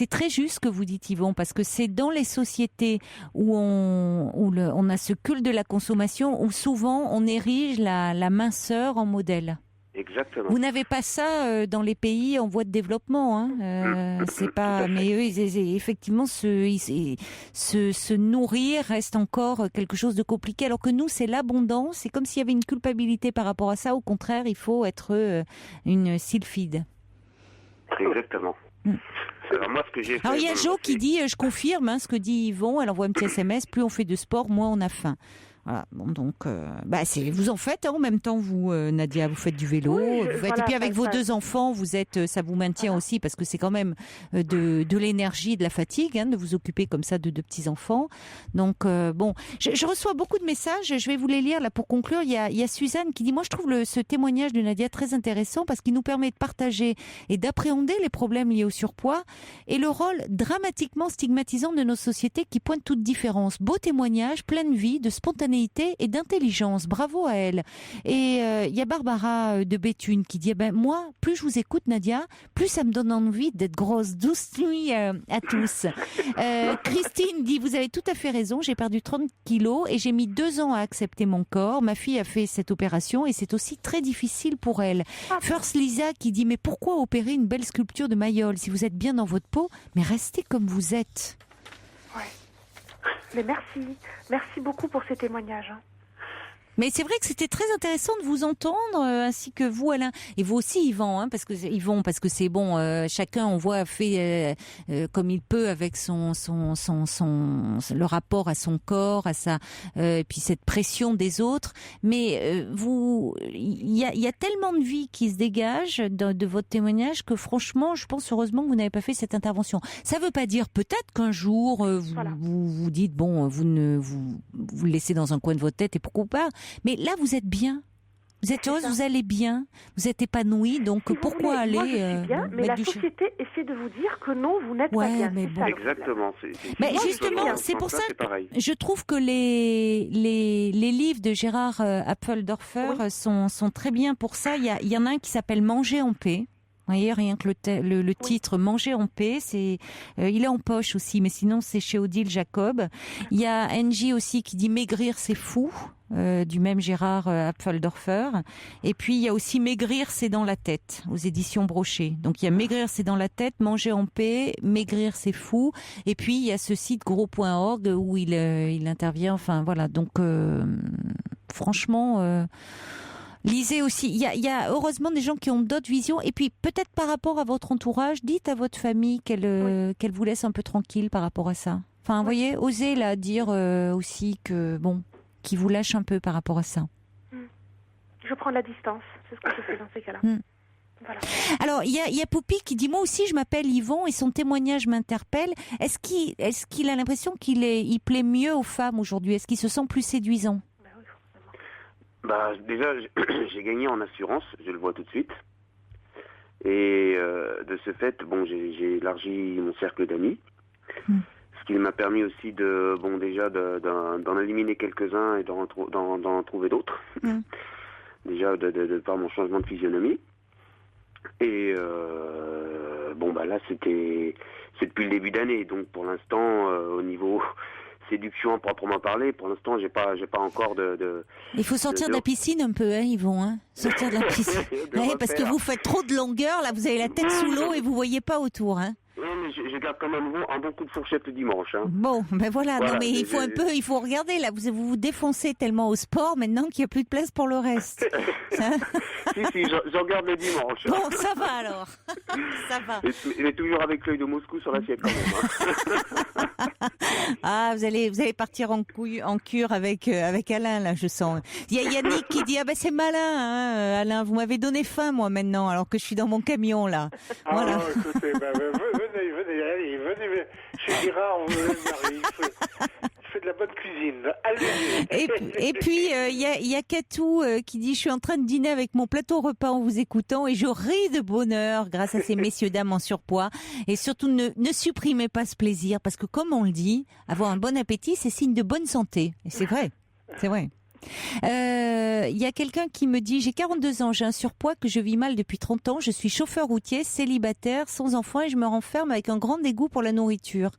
très juste ce que vous dites, Yvon, parce que c'est dans les sociétés où on a ce culte de la consommation où souvent on érige la minceur en modèle. Exactement. Vous n'avez pas ça dans les pays en voie de développement, hein. C'est pas, mais eux, effectivement, se nourrir reste encore quelque chose de compliqué, alors que nous, c'est l'abondance. C'est comme s'il y avait une culpabilité par rapport à ça. Au contraire, il faut être une sylphide. Exactement. Alors moi, ce que j'ai fait. Alors il y a Jo qui dit, je confirme, ce que dit Yvon. Elle envoie un petit SMS. Plus on fait de sport, moins on a faim. Voilà. Bon, donc, vous en faites en même temps, vous, Nadia, vous faites du vélo, et puis avec vos deux enfants, ça vous maintient aussi parce que c'est quand même de l'énergie, de la fatigue, hein, de vous occuper comme ça de deux petits enfants. Donc, je reçois beaucoup de messages. Je vais vous les lire là pour conclure. Il y a Suzanne qui dit, moi, je trouve ce témoignage de Nadia très intéressant parce qu'il nous permet de partager et d'appréhender les problèmes liés au surpoids et le rôle dramatiquement stigmatisant de nos sociétés qui pointent toute différence. Beau témoignage, plein de vie, de spontanéité et d'intelligence. Bravo à elle. Et il y a Barbara de Béthune qui dit moi, plus je vous écoute, Nadia, plus ça me donne envie d'être grosse. Douce nuit à tous. Christine dit vous avez tout à fait raison, j'ai perdu 30 kilos et j'ai mis 2 ans à accepter mon corps. Ma fille a fait cette opération et c'est aussi très difficile pour elle. First Lisa qui dit mais pourquoi opérer une belle sculpture de Mayol si vous êtes bien dans votre peau, mais restez comme vous êtes. Mais merci beaucoup pour ces témoignages. Mais c'est vrai que c'était très intéressant de vous entendre, ainsi que vous, Alain, et vous aussi, Yvon, parce que c'est bon. Chacun, on voit, fait comme il peut avec le rapport à son corps, à et puis cette pression des autres. Mais il y a tellement de vie qui se dégage de votre témoignage que franchement, je pense heureusement que vous n'avez pas fait cette intervention. Ça veut pas dire peut-être qu'un jour vous dites bon, vous le laissez dans un coin de votre tête et pourquoi pas. Mais là, vous êtes bien. Vous êtes heureuse, vous allez bien, vous êtes épanouie, donc si pourquoi aller moi, je suis bien, mais la société essaie de vous dire que non, vous n'êtes pas bien. Mais bon. Exactement. Mais justement, c'est pour ça que je trouve que les livres de Gérard Apfeldorfer sont très bien pour ça. Il y en a un qui s'appelle Manger en paix. Vous voyez, rien que le titre Manger en paix, il est en poche aussi, mais sinon c'est chez Odile Jacob. Il y a Angie aussi qui dit Maigrir c'est fou, du même Gérard Apfeldorfer. Et puis il y a aussi Maigrir c'est dans la tête, aux éditions Brochet. Donc il y a Maigrir c'est dans la tête, Manger en paix, Maigrir c'est fou. Et puis il y a ce site gros.org où il intervient. Enfin voilà, donc franchement... lisez aussi. Il y a heureusement des gens qui ont d'autres visions. Et puis peut-être par rapport à votre entourage, dites à votre famille qu'elle vous laisse un peu tranquille par rapport à ça. Enfin, vous voyez, osez là dire aussi que qu'ils vous lâche un peu par rapport à ça. Je prends la distance. C'est ce que je fais dans ces cas-là. Voilà. Alors, il y a Poupy qui dit, moi aussi je m'appelle Yvon et son témoignage m'interpelle. Est-ce qu'il a l'impression qu'il plaît mieux aux femmes aujourd'hui? Est-ce qu'il se sent plus séduisant? Déjà, j'ai gagné en assurance, je le vois tout de suite. Et de ce fait, j'ai élargi mon cercle d'amis. Ce qui m'a permis aussi d'en éliminer quelques-uns et d'en trouver d'autres. Déjà, de par mon changement de physionomie. Et là, c'est depuis le début d'année. Donc, pour l'instant, au niveau... séduction proprement parler, pour l'instant j'ai pas encore de il faut sortir de la piscine un peu, Yvon, hein, sortir de la piscine. Parce que vous faites trop de longueur, là vous avez la tête sous l'eau et vous voyez pas autour, hein. Oui, mais je garde quand même un bon coup de fourchette le dimanche, hein. Bon, voilà. Non mais il faut regarder, là vous défoncez tellement au sport maintenant qu'il n'y a plus de place pour le reste. Si, j'en garde le dimanche. Bon, ça va alors. Ça va. Il est toujours avec l'œil de Moscou sur l'assiette quand même. Ah, vous allez partir en cure avec Alain, là, je sens. Il y a Yannick qui dit, c'est malin, hein, Alain, vous m'avez donné faim, moi, maintenant, alors que je suis dans mon camion, là. Voilà. Écoutez, venez, chez Gérard, on vous marie. Il fait de la bonne cuisine. Allez. Et puis, il y a Katou qui dit, je suis en train de dîner avec mon plateau repas en vous écoutant et je ris de bonheur grâce à ces messieurs dames en surpoids. Et surtout, ne supprimez pas ce plaisir parce que, comme on le dit, avoir un bon appétit, c'est signe de bonne santé. Et c'est vrai. C'est vrai. Il y a quelqu'un qui me dit, j'ai 42 ans, j'ai un surpoids que je vis mal depuis 30 ans, je suis chauffeur routier, célibataire, sans enfant et je me renferme avec un grand dégoût pour la nourriture.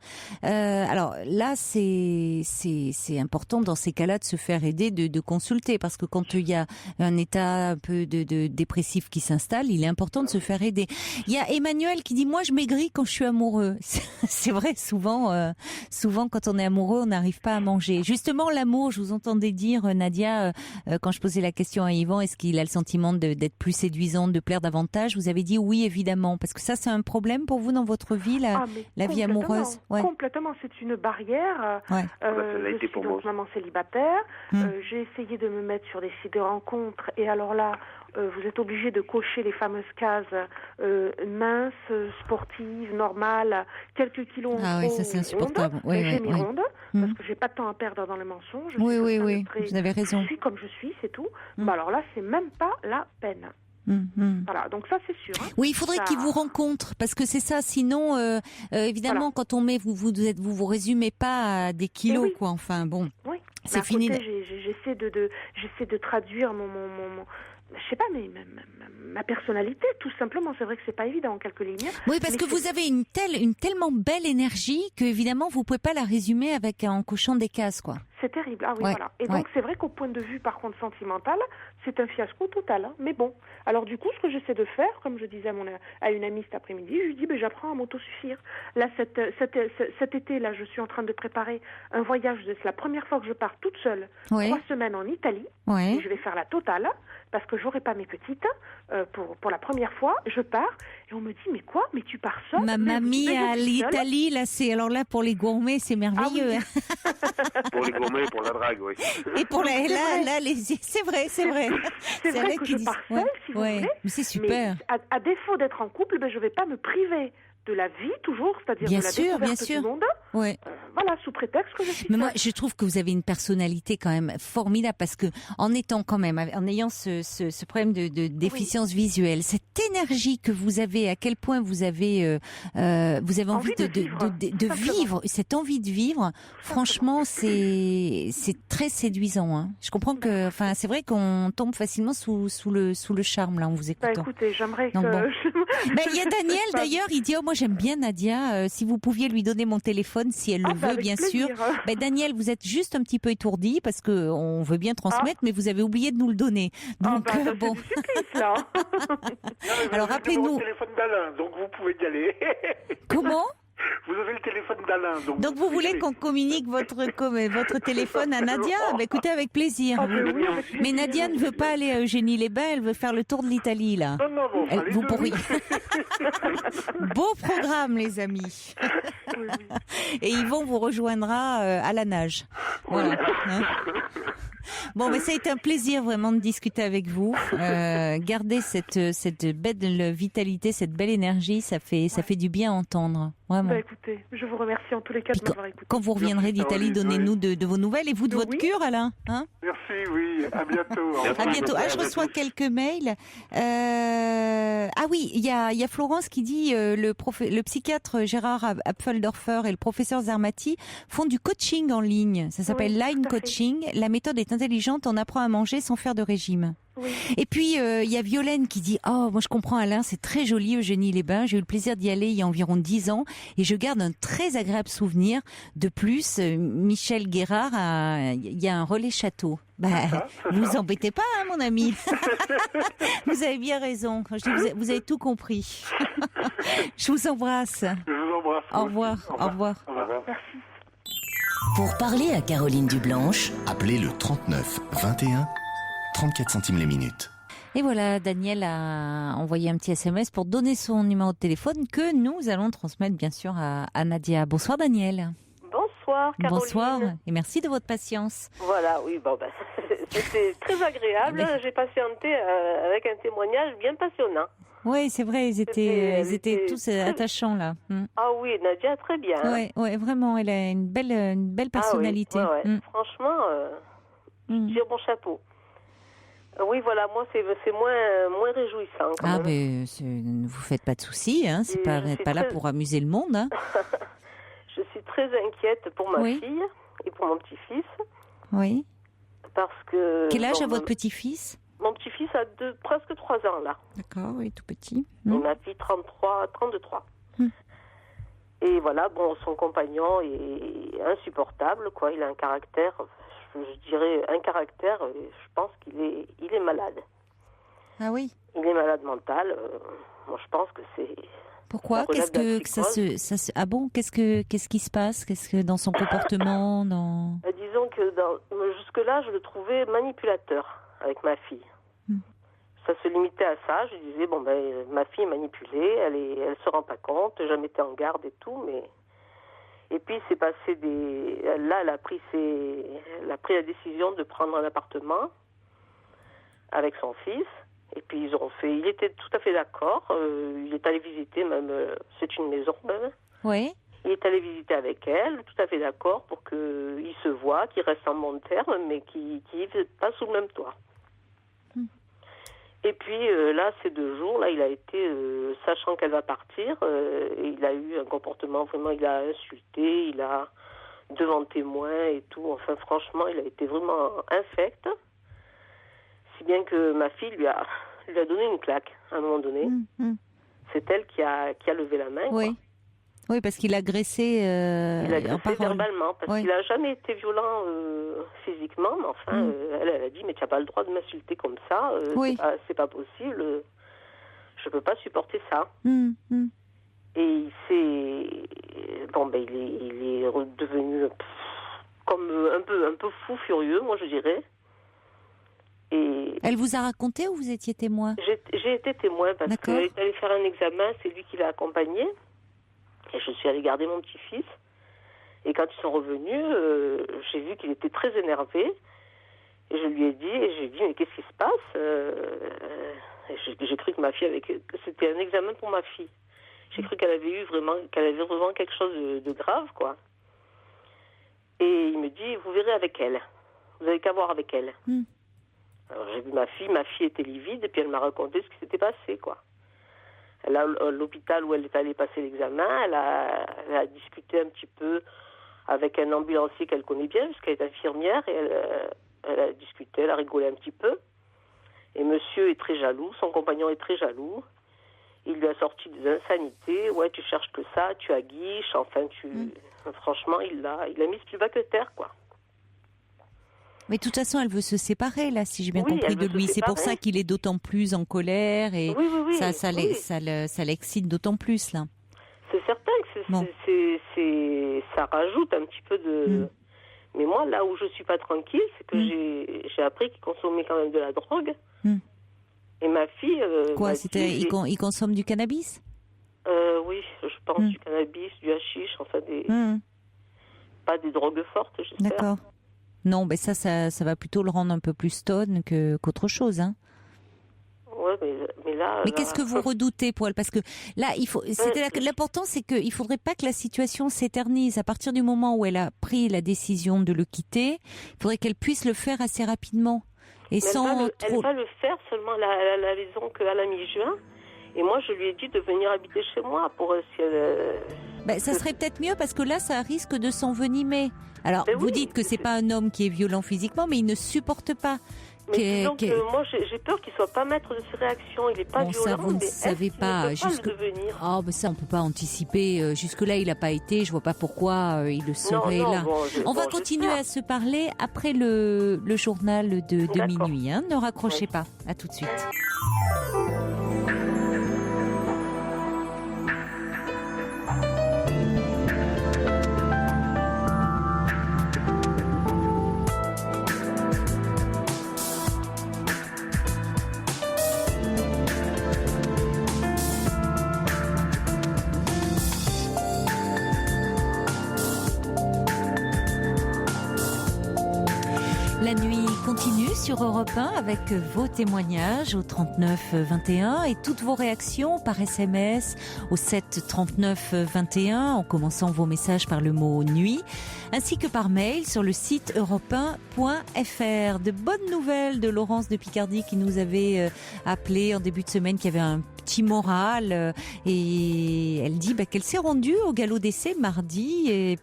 Alors là, c'est important dans ces cas-là de se faire aider, de consulter, parce que quand il y a un état un peu de dépressif qui s'installe, il est important de se faire aider. Il y a Emmanuel qui dit, moi je maigris quand je suis amoureux. C'est vrai, souvent quand on est amoureux, on n'arrive pas à manger. Justement, l'amour, je vous entendais dire, Nadia, quand je posais la question à Yvan, est-ce qu'il a le sentiment d'être plus séduisant, de plaire davantage? Vous avez dit oui, évidemment, parce que ça, c'est un problème pour vous dans votre vie, la vie amoureuse. Ouais. Complètement, c'est une barrière. Ça l'a été pour moi. Je suis donc maman célibataire. J'ai essayé de me mettre sur des sites de rencontres, et alors là, vous êtes obligé de cocher les fameuses cases minces, sportives, normales, quelques kilos en trop. Ah oui, ça c'est insupportable. J'ai mis ronde, parce que j'ai pas de temps à perdre dans les mensonges. Oui, vous avez raison. Je suis comme je suis, c'est tout. Alors là, c'est même pas la peine. Voilà, donc ça c'est sûr. Hein. Oui, il faudrait qu'ils vous rencontrent parce que c'est ça. Sinon, évidemment, quand on met, vous résumez pas à des kilos, quoi. Enfin, bon, c'est fini. J'essaie de traduire mon je sais pas, mais ma personnalité, tout simplement. C'est vrai que c'est pas évident en quelques lignes. Oui, parce que vous avez une tellement belle énergie que évidemment vous pouvez pas la résumer en cochant des cases, quoi. C'est terrible. Ah oui, voilà. Et donc c'est vrai qu'au point de vue, par contre, sentimental, c'est un fiasco total. Hein. Mais bon. Alors du coup, ce que j'essaie de faire, comme je disais à une amie cet après-midi, je lui dis, j'apprends à m'autosuffire. Là, cet été, là, je suis en train de préparer un voyage. C'est la première fois que je pars toute seule, 3 semaines en Italie. Et je vais faire la totale parce que j'aurai pas mes petites pour la première fois. Je pars et on me dit, mais quoi? Mais tu pars seule? Ma mamie à l'Italie, là, alors là pour les gourmets, c'est merveilleux. Ah oui. Pour les gourmets, pour la drague, oui. Et pour c'est vrai. C'est vrai que je pars seule, si vous voulez. Mais c'est super. Mais à défaut d'être en couple, je vais pas me priver de la vie, toujours, c'est-à-dire bien de la sûr, découverte du monde. Ouais. Voilà, sous prétexte que je suis Mais moi, je trouve que vous avez une personnalité quand même formidable parce que en étant quand même, en ayant ce problème de déficience visuelle, cette énergie que vous avez, à quel point vous avez envie de vivre, cette envie de vivre, franchement, c'est très séduisant. Hein. Je comprends que, enfin, c'est vrai qu'on tombe facilement sous le charme là en vous écoutant. Écoutez, j'aimerais que... Bon. Il y a Daniel d'ailleurs, il dit moi j'aime bien Nadia, si vous pouviez lui donner mon téléphone si elle le veut, bien sûr. Daniel, vous êtes juste un petit peu étourdi parce que on veut bien transmettre, mais vous avez oublié de nous le donner. Donc bon. Là. Alors rappelez-nous. Le téléphone d'Alain, donc vous pouvez y aller. Comment? Vous avez le téléphone d'Alain. Donc vous voulez qu'on communique votre téléphone à Nadia? Écoutez, avec plaisir. Mais Nadia ne veut pas aller à Eugénie-les-Bains, elle veut faire le tour de l'Italie, là. Non, vous pourriez. Beau programme, les amis. Et Yvon vous rejoindra à la nage. Voilà. Hein. Bon, mais ça a été un plaisir vraiment de discuter avec vous. Gardez cette belle vitalité, cette belle énergie, ça fait du bien à entendre. Vraiment. Écoutez, je vous remercie en tous les cas de m'avoir écouté. Quand vous reviendrez d'Italie, donnez-nous de vos nouvelles et vous de votre cure, Alain. Hein? Merci, oui. À bientôt. À bientôt. Je reçois quelques mails. Oui, il y a Florence qui dit le psychiatre Gérard Apfeldorfer et le professeur Zermati font du coaching en ligne. Ça s'appelle Line Coaching. La méthode est intelligente, on apprend à manger sans faire de régime. Oui. Et puis il y a Violaine qui dit moi je comprends Alain, c'est très joli Eugénie-les-Bains, j'ai eu le plaisir d'y aller il y a environ 10 ans et je garde un très agréable souvenir. De plus, Michel Guérard il y a un relais château. Vous embêtez pas mon ami. Vous avez bien raison. Vous avez tout compris. Je vous embrasse. Je vous embrasse. Au revoir. Au revoir. Merci. Pour parler à Caroline Dublanche, appelez le 39 21 34 centimes les minutes. Et voilà, Daniel a envoyé un petit SMS pour donner son numéro de téléphone que nous allons transmettre bien sûr à Nadia. Bonsoir Daniel. Bonsoir Caroline. Bonsoir et merci de votre patience. Voilà, oui, c'était très agréable. J'ai patienté avec un témoignage bien passionnant. Oui, c'est vrai, ils étaient tous attachants là. Ah oui, Nadia, très bien. Oui, vraiment, elle a une belle personnalité. Franchement, je tire mon chapeau. Oui, voilà, moi, c'est moins réjouissant. Mais ne vous faites pas de soucis, hein. Vous n'êtes pas là pour amuser le monde. Hein. Je suis très inquiète pour ma fille et pour mon petit-fils. Oui. Parce que... Quel âge a votre petit-fils? Mon petit-fils a presque 3 ans, là. D'accord, oui, tout petit. Et ma fille, 32. Et voilà, son compagnon est insupportable, quoi. Il a un caractère... Je dirais je pense qu'il est malade. Ah oui? Il est malade mental. Moi, je pense que c'est... Pourquoi? Qu'est-ce que ça se... Ah bon? Qu'est-ce qui se passe? Qu'est-ce que dans son comportement, dans... Disons que jusque-là, je le trouvais manipulateur avec ma fille. Ça se limitait à ça. Je disais ma fille est manipulée, elle se rend pas compte, jamais été en garde et tout, mais... Et puis, c'est passé Là, elle a pris la décision de prendre un appartement avec son fils. Et puis, il était tout à fait d'accord. Il est allé visiter, même, c'est une maison, même. Oui. Il est allé visiter avec elle, tout à fait d'accord, pour qu'ils se voient, qu'ils restent en bon terme, mais qu'ils vivent pas sous le même toit. Et puis là, ces 2 jours, là, il a été, sachant qu'elle va partir, il a eu un comportement vraiment, il a insulté, il a devant témoins et tout. Enfin, franchement, il a été vraiment infect. Si bien que ma fille lui a donné une claque à un moment donné. C'est elle qui a levé la main. Oui. Quoi. Oui, parce qu'il a agressé il a agressé verbalement, parce qu'il n'a jamais été violent physiquement, mais enfin, elle a dit, mais tu n'as pas le droit de m'insulter comme ça, c'est pas possible, je ne peux pas supporter ça. Et il est devenu comme un peu fou, furieux, moi je dirais. Et elle vous a raconté ou vous étiez témoin? J'ai été témoin, parce qu'elle est allée faire un examen, c'est lui qui l'a accompagné. Et je suis allée garder mon petit-fils. Et quand ils sont revenus, j'ai vu qu'il était très énervé. Et je lui ai dit, mais qu'est-ce qui se passe? J'ai cru que ma fille c'était un examen pour ma fille. J'ai cru qu'elle avait vraiment quelque chose de grave, quoi. Et il me dit, vous verrez avec elle. Vous n'avez qu'à voir avec elle. Alors j'ai vu ma fille était livide, et puis elle m'a raconté ce qui s'était passé, quoi. Elle a l'hôpital où elle est allée passer l'examen, elle a discuté un petit peu avec un ambulancier qu'elle connaît bien, puisqu'elle est infirmière, et elle a discuté, elle a rigolé un petit peu. Et monsieur est très jaloux, son compagnon est très jaloux. Il lui a sorti des insanités. Ouais, tu cherches que ça, tu aguiches, enfin, franchement, il l'a mis plus bas que terre, quoi. Mais de toute façon, elle veut se séparer, là, si j'ai bien compris de lui. C'est pour ça qu'il est d'autant plus en colère et ça l'excite d'autant plus, là. C'est certain que ça rajoute un petit peu de... Mais moi, là où je suis pas tranquille, c'est que j'ai appris qu'il consommait quand même de la drogue. Et ma fille... il consomme du cannabis? Oui, je pense du cannabis, du hashish, enfin pas des drogues fortes, j'espère. D'accord. Non, mais ça va plutôt le rendre un peu plus stone qu'autre chose, hein. Ouais, mais là... Mais qu'est-ce que vous redoutez pour elle? Parce que là, l'important, c'est qu'il faudrait pas que la situation s'éternise. À partir du moment où elle a pris la décision de le quitter, il faudrait qu'elle puisse le faire assez rapidement. Et elle va le faire seulement à la maison qu'à la mi-juin. Et moi, je lui ai dit de venir habiter chez moi pour si elle... ça serait peut-être mieux parce que là, ça risque de s'envenimer. Alors, vous dites que c'est pas un homme qui est violent physiquement, mais il ne supporte pas. Mais disons que moi, j'ai peur qu'il soit pas maître de ses réactions. Il est pas violent, ça, vous ne mais savez pas. Il peut pas le devenir. Oh, ça, on peut pas anticiper. Jusque-là, il n'a pas été. Je vois pas pourquoi il le serait là. On va continuer à se parler après le journal de minuit. Hein. Ne raccrochez pas. À tout de suite. La nuit continue sur Europe 1 avec vos témoignages au 39 21 et toutes vos réactions par SMS au 7 39 21 en commençant vos messages par le mot nuit ainsi que par mail sur le site europe1.fr. De bonnes nouvelles de Laurence de Picardie qui nous avait appelé en début de semaine, qui avait un petit moral et elle dit qu'elle s'est rendue au galop d'essai mardi et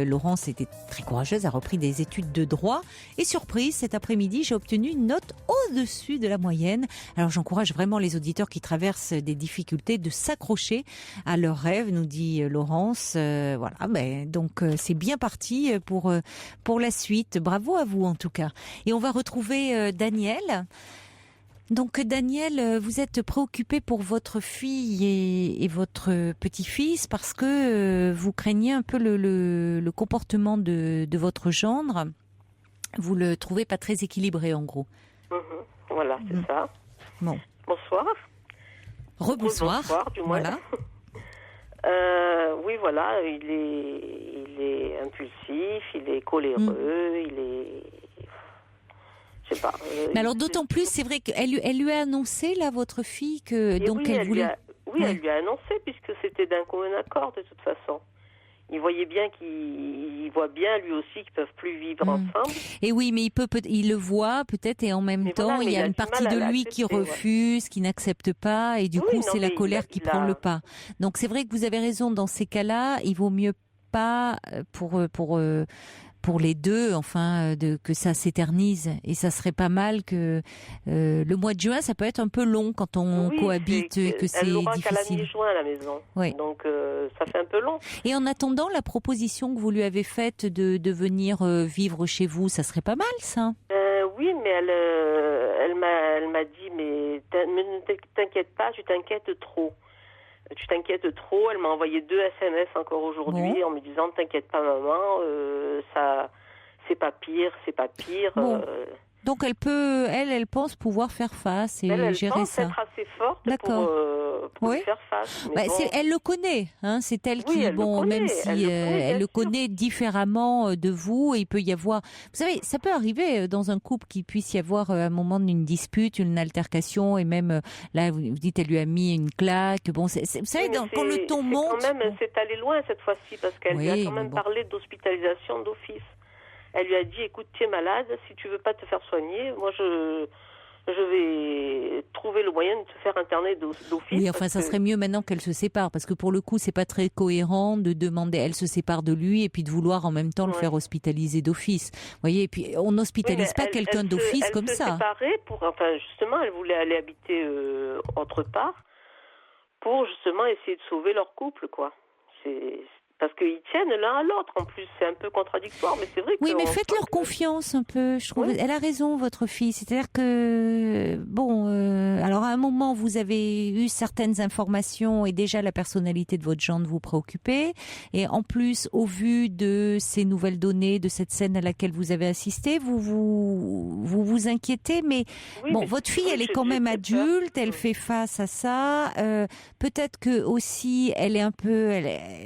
Laurence était très courageuse, a repris des études de droit et surprise cet après-midi j'ai obtenu une note au-dessus de la moyenne. Alors j'encourage vraiment les auditeurs qui traversent des difficultés de s'accrocher à leurs rêves, nous dit Laurence. Donc c'est bien parti pour la suite. Bravo à vous en tout cas. Et on va retrouver Daniel. Donc Daniel, vous êtes préoccupé pour votre fille et votre petit-fils parce que vous craignez un peu le comportement de votre gendre. Vous le trouvez pas très équilibré en gros. Voilà, c'est ça. Bon. Bonsoir. Rebonsoir. Bonsoir, du moins. Voilà. Oui, voilà, il est impulsif, il est coléreux, il est... Je sais pas. Mais alors d'autant plus, c'est vrai qu'elle lui a annoncé là votre fille que donc elle voulait. Elle lui a annoncé puisque c'était d'un commun accord de toute façon. Il voyait bien il voit bien lui aussi qu'ils peuvent plus vivre ensemble. Et oui, mais il le voit peut-être et en même temps il y a une partie de lui qui refuse, qui n'accepte pas et du coup c'est la colère qui prend le pas. Donc c'est vrai que vous avez raison dans ces cas-là, il vaut mieux pas pour les deux, que ça s'éternise. Et ça serait pas mal que le mois de juin, ça peut être un peu long quand on cohabite et que c'est difficile. Elle n'aura qu'à la mi-juin à la maison. Oui. Donc ça fait un peu long. Et en attendant, la proposition que vous lui avez faite de venir vivre chez vous, ça serait pas mal, ça. Oui, mais elle m'a dit, mais ne t'inquiète pas, tu t'inquiètes trop. Tu t'inquiètes trop. Elle m'a envoyé 2 SMS encore aujourd'hui en me disant ne t'inquiète pas maman, ça c'est pas pire. Bon. Donc elle pense pouvoir faire face et gérer ça. Elle pense être assez forte pour y faire face. Mais elle le connaît, hein, c'est elle qui, même si elle le connaît différemment de vous, et il peut y avoir, vous savez, ça peut arriver dans un couple qu'il puisse y avoir à un moment d'une dispute, une altercation, et même là vous dites elle lui a mis une claque. Bon, vous savez, quand le ton monte. Quand même, c'est allé loin cette fois-ci parce qu'elle lui a quand même parlé d'hospitalisation d'office. Elle lui a dit, écoute, tu es malade, si tu veux pas te faire soigner, moi je vais trouver le moyen de te faire interner d'office. Oui, enfin, ça serait mieux maintenant qu'elle se sépare, parce que pour le coup, c'est pas très cohérent de demander, elle se sépare de lui et puis de vouloir en même temps le faire hospitaliser d'office. Vous voyez, et puis on n'hospitalise pas quelqu'un d'office comme ça. Elle se séparait justement, elle voulait aller habiter autre part pour justement essayer de sauver leur couple, quoi. Parce qu'ils tiennent l'un à l'autre, en plus. C'est un peu contradictoire, mais c'est vrai que... Oui, mais faites-leur confiance un peu, je trouve. Oui. Elle a raison, votre fille. C'est-à-dire que, alors à un moment, vous avez eu certaines informations et déjà la personnalité de votre gendre vous préoccupait. Et en plus, au vu de ces nouvelles données, de cette scène à laquelle vous avez assisté, vous inquiétez. Mais votre fille, elle est quand même adulte, elle fait face à ça. Peut-être que aussi, elle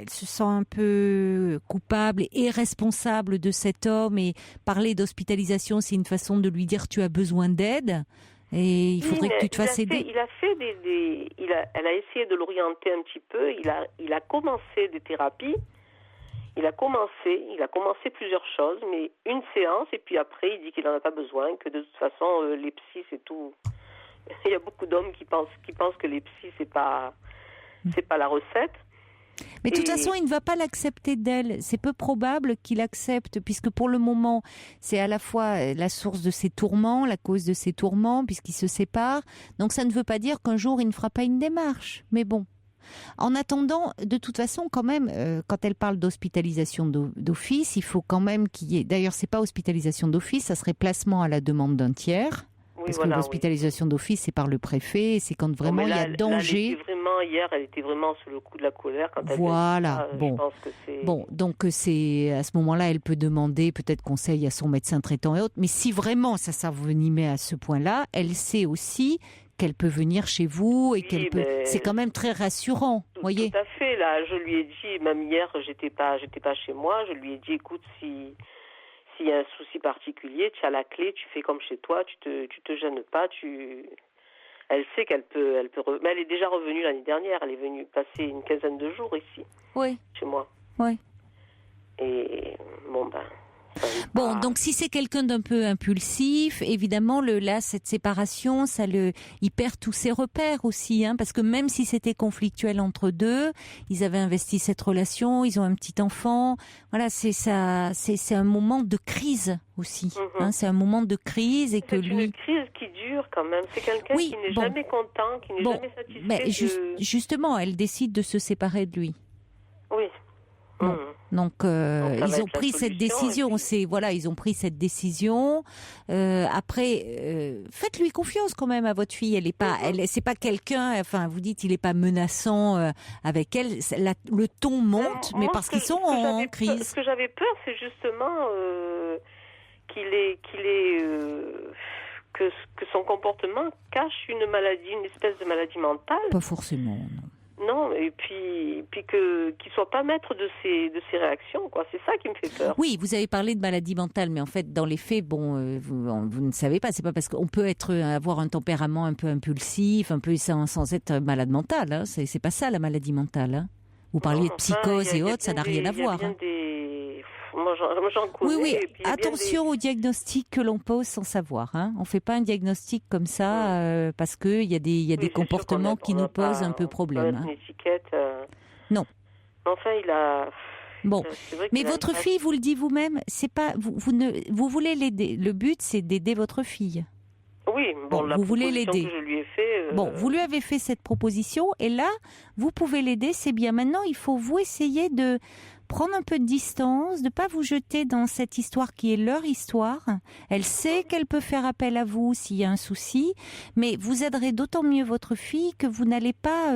se sent un peu coupable et responsable de cet homme, et parler d'hospitalisation, c'est une façon de lui dire tu as besoin d'aide et il faudrait que tu te fasses aider. Elle a essayé de l'orienter un petit peu, il a commencé des thérapies, il a commencé plusieurs choses, mais une séance, et puis après il dit qu'il n'en a pas besoin, que de toute façon les psys c'est tout. Il y a beaucoup d'hommes qui pensent que les psys c'est pas la recette. Mais de toute façon, il ne va pas l'accepter d'elle. C'est peu probable qu'il accepte, puisque pour le moment, c'est à la fois la source de ses tourments, la cause de ses tourments, puisqu'ils se séparent. Donc ça ne veut pas dire qu'un jour, il ne fera pas une démarche. Mais bon. En attendant, de toute façon, quand même, quand elle parle d'hospitalisation d'office, il faut quand même qu'il y ait... D'ailleurs, c'est pas hospitalisation d'office, ça serait placement à la demande d'un tiers. Parce que l'hospitalisation d'office, c'est par le préfet, c'est quand vraiment il y a danger. Hier, elle était vraiment sous le coup de la colère quand elle je pense que c'est... Donc c'est à ce moment-là, elle peut demander peut-être conseil à son médecin traitant et autres. Mais si vraiment ça s'envenimait à ce point-là, elle sait aussi qu'elle peut venir chez vous et c'est quand même très rassurant, voyez. Tout à fait. Là, je lui ai dit, même hier, j'étais pas chez moi. Je lui ai dit, écoute, s'il y a un souci particulier, tu as la clé, tu fais comme chez toi, tu te gênes pas, Elle sait qu'elle peut mais elle est déjà revenue l'année dernière, elle est venue passer une quinzaine de jours ici. Oui. Chez moi. Oui. Et donc si c'est quelqu'un d'un peu impulsif, évidemment cette séparation, il perd tous ses repères aussi, hein, parce que même si c'était conflictuel entre deux, ils avaient investi cette relation, ils ont un petit enfant. Voilà, c'est un moment de crise aussi. Hein, c'est un moment de crise et que lui. C'est une crise qui dure quand même. C'est quelqu'un qui n'est jamais content, qui n'est jamais satisfait. Mais justement, elle décide de se séparer de lui. Oui. Bon. Donc ils ont pris cette décision. Ils ont pris cette décision. Après, faites-lui confiance quand même à votre fille. C'est pas quelqu'un. Enfin, vous dites, il est pas menaçant avec elle. Le ton monte, mais parce qu'ils sont en crise. Ce que j'avais peur, c'est justement que son comportement cache une espèce de maladie mentale. Pas forcément. Non. Non, et puis qu'il soit pas maître de ses réactions, quoi. C'est ça qui me fait peur. Oui, vous avez parlé de maladie mentale, mais en fait, dans les faits, vous ne savez pas. C'est pas parce qu'on peut avoir un tempérament un peu impulsif, un peu sans être malade mental. Hein. C'est pas ça la maladie mentale. Hein. Vous parliez de psychose et autres, ça n'a rien à voir. Moi, j'en connais. Oui. Attention au diagnostic que l'on pose sans savoir. Hein. On ne fait pas un diagnostic comme ça parce qu'il y a des comportements qui nous posent un peu problème. Une étiquette. Non. Enfin, il a. Bon, mais votre fille vous le dit vous-même. C'est pas vous voulez l'aider. Le but, c'est d'aider votre fille. Oui, vous voulez l'aider. Que je lui ai fait. Vous lui avez fait cette proposition et là, vous pouvez l'aider. C'est bien. Maintenant, il faut vous essayer de prendre un peu de distance, de pas vous jeter dans cette histoire qui est leur histoire. Elle sait qu'elle peut faire appel à vous s'il y a un souci, mais vous aiderez d'autant mieux votre fille que vous n'allez pas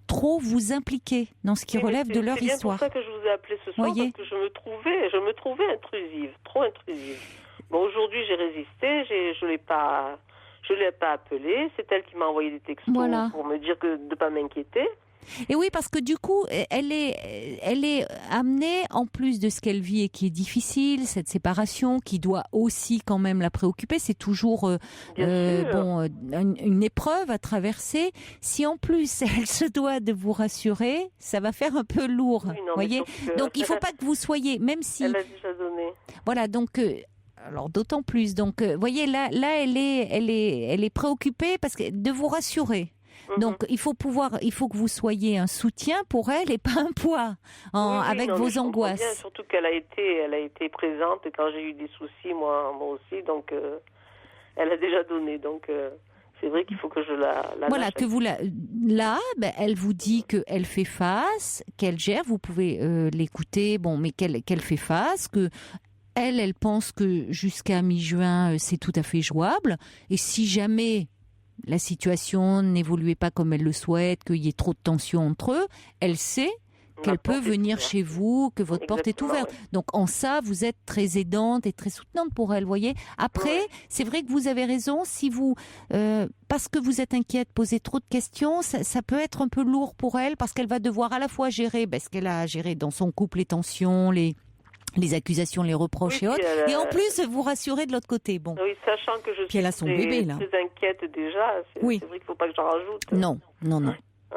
trop vous impliquer dans ce qui relève de leur histoire. C'est pour ça que je vous ai appelé ce soir, parce que je me trouvais intrusive, trop intrusive. Bon, aujourd'hui, j'ai résisté, je l'ai pas appelée. C'est elle qui m'a envoyé des textos pour me dire de ne pas m'inquiéter. Et oui, parce que du coup, elle est amenée, en plus de ce qu'elle vit et qui est difficile, cette séparation qui doit aussi quand même la préoccuper, c'est toujours une épreuve à traverser. Si en plus elle se doit de vous rassurer, ça va faire un peu lourd, voyez. Donc il ne faut pas que vous soyez, même si... Elle a déjà donné. Voilà, donc... alors d'autant plus. Donc, voyez, là, elle est préoccupée parce que de vous rassurer. Donc, il faut que vous soyez un soutien pour elle et pas un poids avec vos angoisses. Bien, surtout qu'elle a été présente quand j'ai eu des soucis, moi aussi. Donc, elle a déjà donné. Donc, c'est vrai qu'il faut que je la voilà, lâche. que vous elle vous dit qu'elle fait face, qu'elle gère. Vous pouvez l'écouter, mais qu'elle fait face, que elle pense que jusqu'à mi-juin, c'est tout à fait jouable. Et si jamais la situation n'évoluait pas comme elle le souhaite, qu'il y ait trop de tension entre eux, elle sait qu'elle peut venir chez vous, que votre porte est ouverte. Oui. Donc en ça, vous êtes très aidante et très soutenante pour elle, voyez. Après, c'est vrai que vous avez raison, si vous, parce que vous êtes inquiète, posez trop de questions, ça peut être un peu lourd pour elle, parce qu'elle va devoir à la fois gérer ce qu'elle a à gérer dans son couple, les tensions, les accusations, les reproches et autres, et en plus vous rassurer de l'autre côté. Bon. Oui, sachant que je suis elle a son bébé, là. Très inquiète déjà, c'est vrai qu'il ne faut pas que j'en rajoute. Non.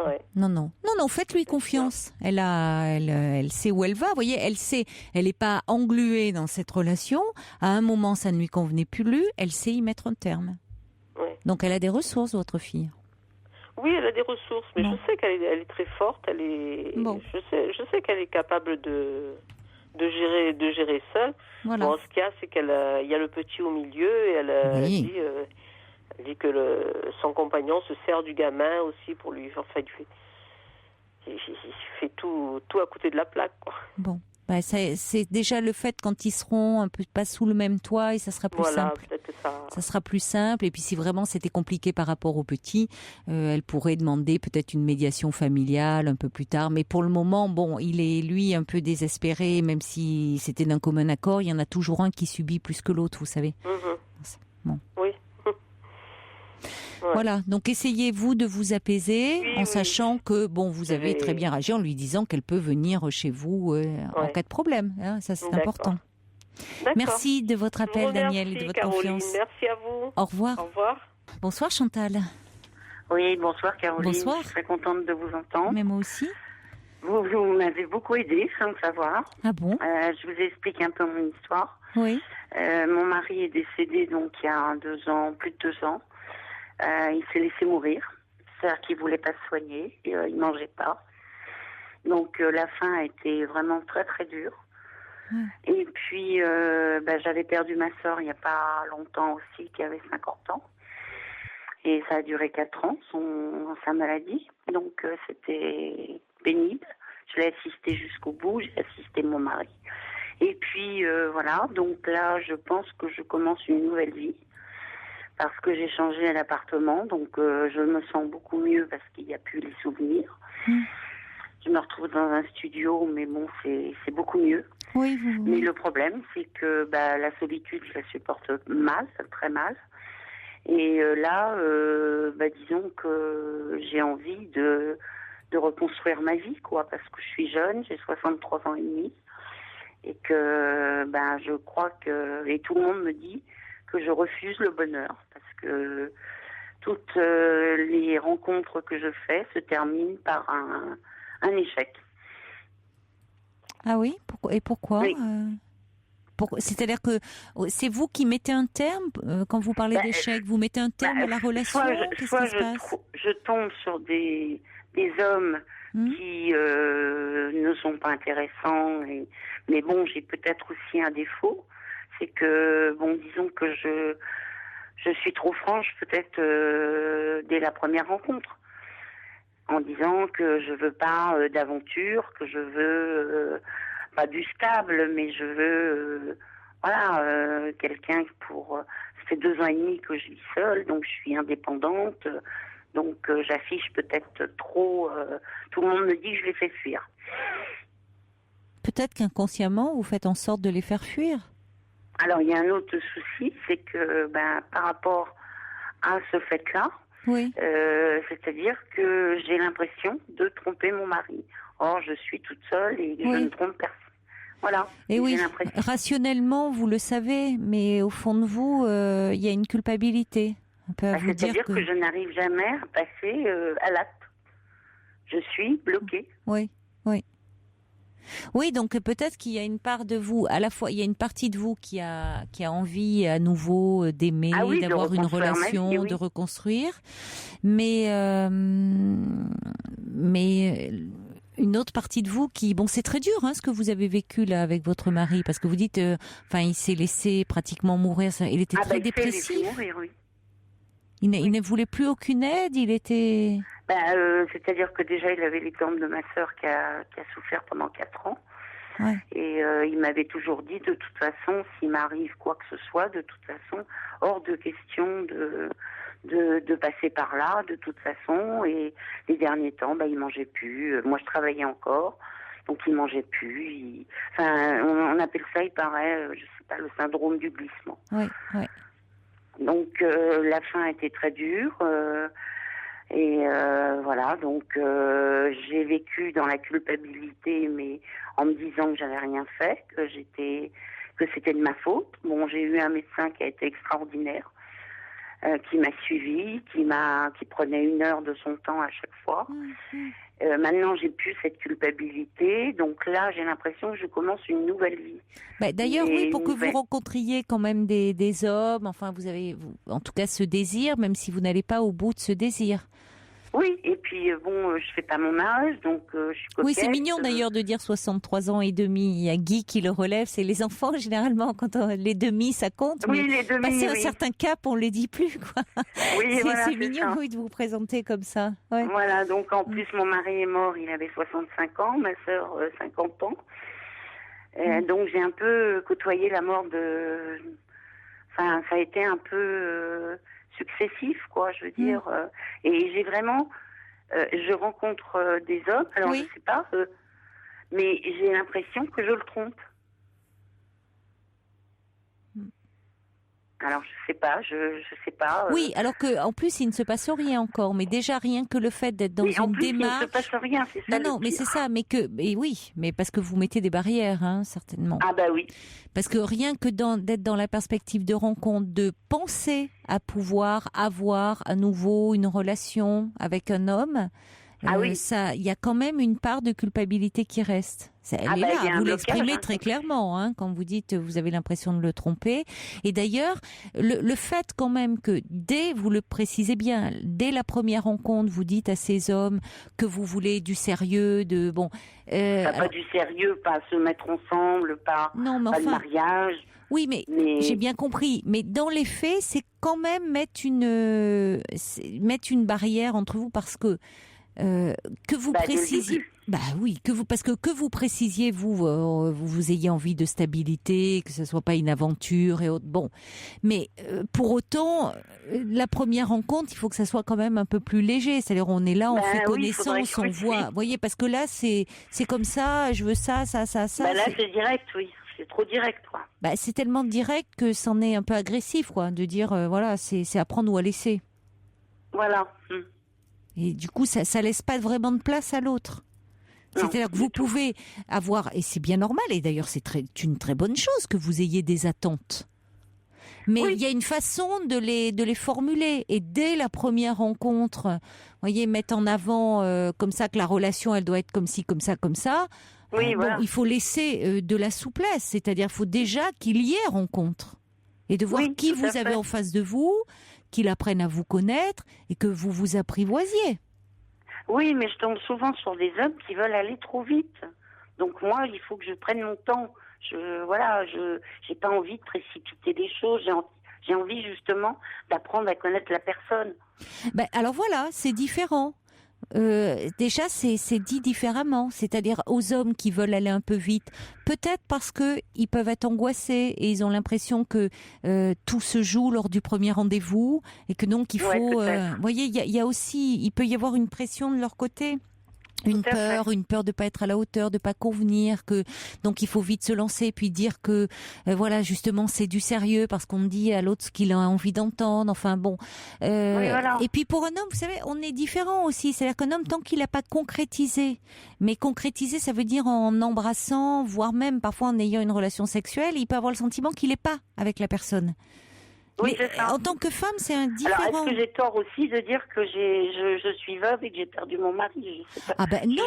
Ouais. Non, faites-lui confiance. Elle sait où elle va, vous voyez, elle n'est pas engluée dans cette relation. À un moment, ça ne lui convenait plus, elle sait y mettre un terme. Ouais. Donc elle a des ressources, votre fille. Oui, elle a des ressources, mais je sais qu'elle est très forte, je sais qu'elle est capable de gérer seule. Voilà. Bon, ce qu'il y a, c'est il y a le petit au milieu et elle dit que son compagnon se sert du gamin aussi pour lui. Enfin, il fait tout à côté de la plaque, quoi. Bon. C'est déjà le fait quand ils seront un peu pas sous le même toit et ça sera plus simple. Peut-être que ça sera plus simple. Et puis si vraiment c'était compliqué par rapport au petit, elle pourrait demander peut-être une médiation familiale un peu plus tard. Mais pour le moment, il est lui un peu désespéré, même si c'était d'un commun accord. Il y en a toujours un qui subit plus que l'autre, vous savez. Bon. Oui. Voilà, donc essayez-vous de vous apaiser en sachant que vous avez très bien réagi en lui disant qu'elle peut venir chez vous en cas de problème. Hein, ça, c'est important. D'accord. Merci de votre appel, Daniel, et de votre Caroline. confiance. Merci à vous. Au revoir. Au revoir. Bonsoir, Chantal. Oui, bonsoir, Caroline. Bonsoir. Je suis très contente de vous entendre. Mais moi aussi. Vous m'avez beaucoup aidé, sans le savoir. Ah bon? Je vous explique un peu mon histoire. Oui. Mon mari est décédé donc il y a plus de 2 ans. Il s'est laissé mourir, c'est-à-dire qu'il voulait pas se soigner, il mangeait pas. Donc la fin a été vraiment très très dure. Et puis j'avais perdu ma sœur il y a pas longtemps aussi, qui avait 50 ans. Et ça a duré 4 ans, sa maladie. Donc c'était pénible. Je l'ai assisté jusqu'au bout, j'ai assisté mon mari. Et puis voilà, donc là je pense que je commence une nouvelle vie. Parce que j'ai changé d'appartement, donc je me sens beaucoup mieux parce qu'il n'y a plus les souvenirs. Je me retrouve dans un studio, mais c'est beaucoup mieux. Oui. Mais le problème, c'est que la solitude, je la supporte mal, très mal. Et là, disons que j'ai envie de reconstruire ma vie, quoi, parce que je suis jeune, j'ai 63 ans et demi, et que je crois que, et tout le monde me dit que je refuse le bonheur, parce que toutes les rencontres que je fais se terminent par un échec. Ah oui? Et pourquoi? Oui. C'est-à-dire que c'est vous qui mettez un terme, quand vous parlez d'échec, vous mettez un terme à la relation? Soit je tombe sur des hommes qui ne sont pas intéressants, mais bon, j'ai peut-être aussi un défaut. C'est que, disons que je suis trop franche peut-être dès la première rencontre, en disant que je veux pas d'aventure, que je veux pas du stable, mais je veux quelqu'un ça fait 2 ans et demi que je vis seule, donc je suis indépendante, donc j'affiche peut-être trop, tout le monde me dit que je les fais fuir. Peut-être qu'inconsciemment vous faites en sorte de les faire fuir. Alors, il y a un autre souci, c'est que par rapport à ce fait-là, c'est-à-dire que j'ai l'impression de tromper mon mari. Or, je suis toute seule et je ne trompe personne. Voilà. Et oui, rationnellement, vous le savez, mais au fond de vous, il y a une culpabilité. C'est-à-dire que je n'arrive jamais à passer à l'acte. Je suis bloquée. Oui. Oui, donc peut-être qu'il y a une part de vous, à la fois, il y a une partie de vous qui a envie à nouveau d'aimer, d'avoir une relation, de reconstruire, mais une autre partie de vous qui, bon, c'est très dur, ce que vous avez vécu là avec votre mari, parce que vous dites, il s'est laissé pratiquement mourir, il était très dépressif. Il s'est laissé mourir, oui. Il ne voulait plus aucune aide, il était... c'est-à-dire que déjà, il avait l'exemple de ma sœur qui a souffert pendant 4 ans. Ouais. Et il m'avait toujours dit, de toute façon, s'il m'arrive quoi que ce soit, de toute façon, hors de question de passer par là, de toute façon. Et les derniers temps, il mangeait plus. Moi, je travaillais encore, donc il mangeait plus. On appelle ça, il paraît, je sais pas, le syndrome du glissement. Oui. Donc la fin était très dure voilà, donc j'ai vécu dans la culpabilité, mais en me disant que j'avais rien fait, que c'était de ma faute. Bon, j'ai eu un médecin qui a été extraordinaire, qui m'a suivi, qui prenait 1 heure de son temps à chaque fois. Maintenant, j'ai plus cette culpabilité, donc là, j'ai l'impression que je commence une nouvelle vie. D'ailleurs, oui, pour que vous rencontriez quand même des hommes, vous avez en tout cas ce désir, même si vous n'allez pas au bout de ce désir. Oui, et puis je fais pas mon âge, donc je suis coquette. Oui, c'est mignon d'ailleurs de dire 63 ans et demi. Il y a Guy qui le relève, c'est les enfants généralement, quand les demi ça compte. Oui, mais les demi, passer un certain cap, on les dit plus, quoi. Oui, c'est mignon, de vous présenter comme ça. Ouais. Voilà, donc en plus mon mari est mort, il avait 65 ans, ma sœur 50 ans. Donc j'ai un peu côtoyé la mort de... ça a été un peu... successif, quoi, je veux dire. Et j'ai vraiment... je rencontre des hommes, alors je sais pas, mais j'ai l'impression que je le trompe. Alors, je sais pas, je sais pas. Oui, alors qu'en plus, il ne se passe rien encore. Mais déjà, rien que le fait d'être dans une démarche... il ne se passe rien, c'est ça. Non, mais c'est ça. Mais parce que vous mettez des barrières, certainement. Ah oui. Parce que rien que d'être dans la perspective de rencontre, de penser à pouvoir avoir à nouveau une relation avec un homme... il y a quand même une part de culpabilité qui reste. Elle est là, vous l'exprimez très clairement, quand vous dites vous avez l'impression de le tromper. Et d'ailleurs, le fait quand même que vous le précisez bien, dès la première rencontre, vous dites à ces hommes que vous voulez du sérieux, pas du sérieux, pas se mettre ensemble, pas de mariage. Oui, mais j'ai bien compris. Mais dans les faits, c'est quand même mettre une barrière entre vous parce que vous précisiez, que vous précisiez vous ayez envie de stabilité, que ce soit pas une aventure et autres. Bon, mais pour autant, la première rencontre, il faut que ça soit quand même un peu plus léger. C'est-à-dire, on est là, on fait connaissance, on voit. Vous voyez, parce que là, c'est comme ça. Je veux ça. Là, c'est direct, oui. C'est trop direct, quoi. C'est tellement direct que c'en est un peu agressif, quoi, de dire c'est à prendre ou à laisser. Voilà. Et du coup, ça laisse pas vraiment de place à l'autre. C'est-à-dire que vous pouvez avoir, et c'est bien normal, et d'ailleurs c'est une très bonne chose que vous ayez des attentes. Mais il y a une façon de les formuler. Et dès la première rencontre, vous voyez, mettre en avant comme ça que la relation, elle doit être comme ci, comme ça, comme ça. Voilà. Il faut laisser de la souplesse. C'est-à-dire qu'il faut déjà qu'il y ait rencontre. Et de voir qui vous avez en face de vous, qu'il apprenne à vous connaître et que vous vous apprivoisiez. Oui, mais je tombe souvent sur des hommes qui veulent aller trop vite. Donc moi, il faut que je prenne mon temps. J'ai pas envie de précipiter des choses. J'ai envie justement d'apprendre à connaître la personne. Alors voilà, c'est différent. Déjà, c'est dit différemment. C'est-à-dire aux hommes qui veulent aller un peu vite, peut-être parce que ils peuvent être angoissés et ils ont l'impression que tout se joue lors du premier rendez-vous et que donc il faut. Vous voyez, il y a aussi, il peut y avoir une pression de leur côté. Une peur de pas être à la hauteur, de pas convenir, que donc il faut vite se lancer, puis dire que voilà, justement c'est du sérieux parce qu'on dit à l'autre ce qu'il a envie d'entendre. Enfin bon. Oui, voilà. Et puis pour un homme, vous savez, on est différent aussi. C'est-à-dire qu'un homme, tant qu'il n'a pas concrétisé, mais concrétiser, ça veut dire en embrassant, voire même parfois en ayant une relation sexuelle, il peut avoir le sentiment qu'il n'est pas avec la personne. Oui, mais c'est ça. En tant que femme, c'est indifférent. Alors, est-ce que j'ai tort aussi de dire que je suis veuve et que j'ai perdu mon mari? Je sais pas. Ah ben non.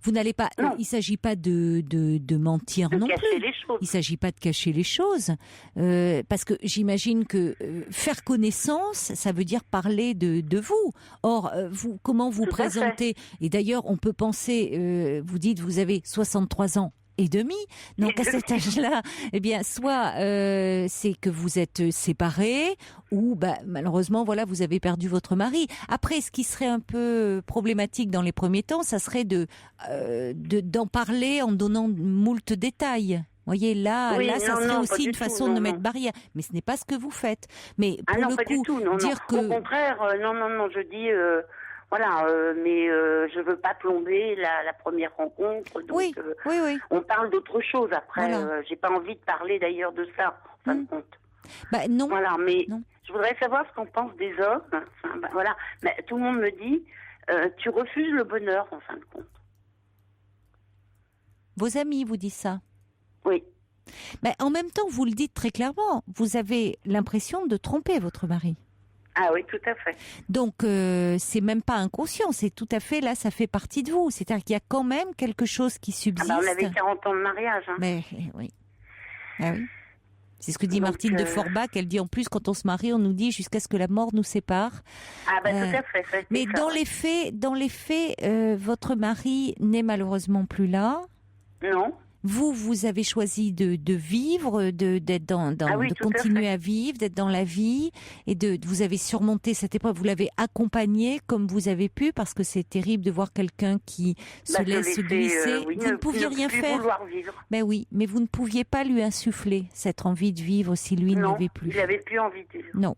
Vous n'allez pas. Il ne s'agit pas de mentir non plus. Les choses. Il ne s'agit pas de cacher les choses, parce que j'imagine que faire connaissance, ça veut dire parler de vous. Or, vous, comment vous présentez? Et d'ailleurs, on peut penser. Vous dites, vous avez 63 ans. Et demi. Donc à cet âge-là, eh bien, soit c'est que vous êtes séparés, ou malheureusement, voilà, vous avez perdu votre mari. Après, ce qui serait un peu problématique dans les premiers temps, ça serait d'en parler en donnant moult détails. Vous voyez, là, ça serait aussi une façon de mettre barrière. Mais ce n'est pas ce que vous faites. Mais pour le coup, dire que... Au contraire, non, je dis... Voilà, mais je veux pas plomber la première rencontre. Donc, oui. On parle d'autre chose après. Voilà. J'ai pas envie de parler d'ailleurs de ça, en fin de compte. Non. Voilà, mais je voudrais savoir ce qu'on pense des hommes. Enfin, voilà, mais tout le monde me dit, tu refuses le bonheur, en fin de compte. Vos amis vous disent ça? Oui. Mais en même temps, vous le dites très clairement. Vous avez l'impression de tromper votre mari. Ah oui, tout à fait. Donc, c'est même pas inconscient, c'est tout à fait, là, ça fait partie de vous. C'est-à-dire qu'il y a quand même quelque chose qui subsiste. On avait 40 ans de mariage. Hein. Mais oui. Ah oui. C'est ce que dit Martine de Forbach. Elle dit en plus, quand on se marie, on nous dit jusqu'à ce que la mort nous sépare. Ah tout à fait. Mais dans les faits, votre mari n'est malheureusement plus là. Non. Vous avez choisi de vivre, d'être de continuer à vivre, d'être dans la vie, et vous avez surmonté cette épreuve. Vous l'avez accompagné comme vous avez pu, parce que c'est terrible de voir quelqu'un qui se laisse glisser. Vous ne pouviez rien faire. Ben oui, mais vous ne pouviez pas lui insuffler cette envie de vivre si lui n'avait plus. Il n'avait plus envie de vivre. Non.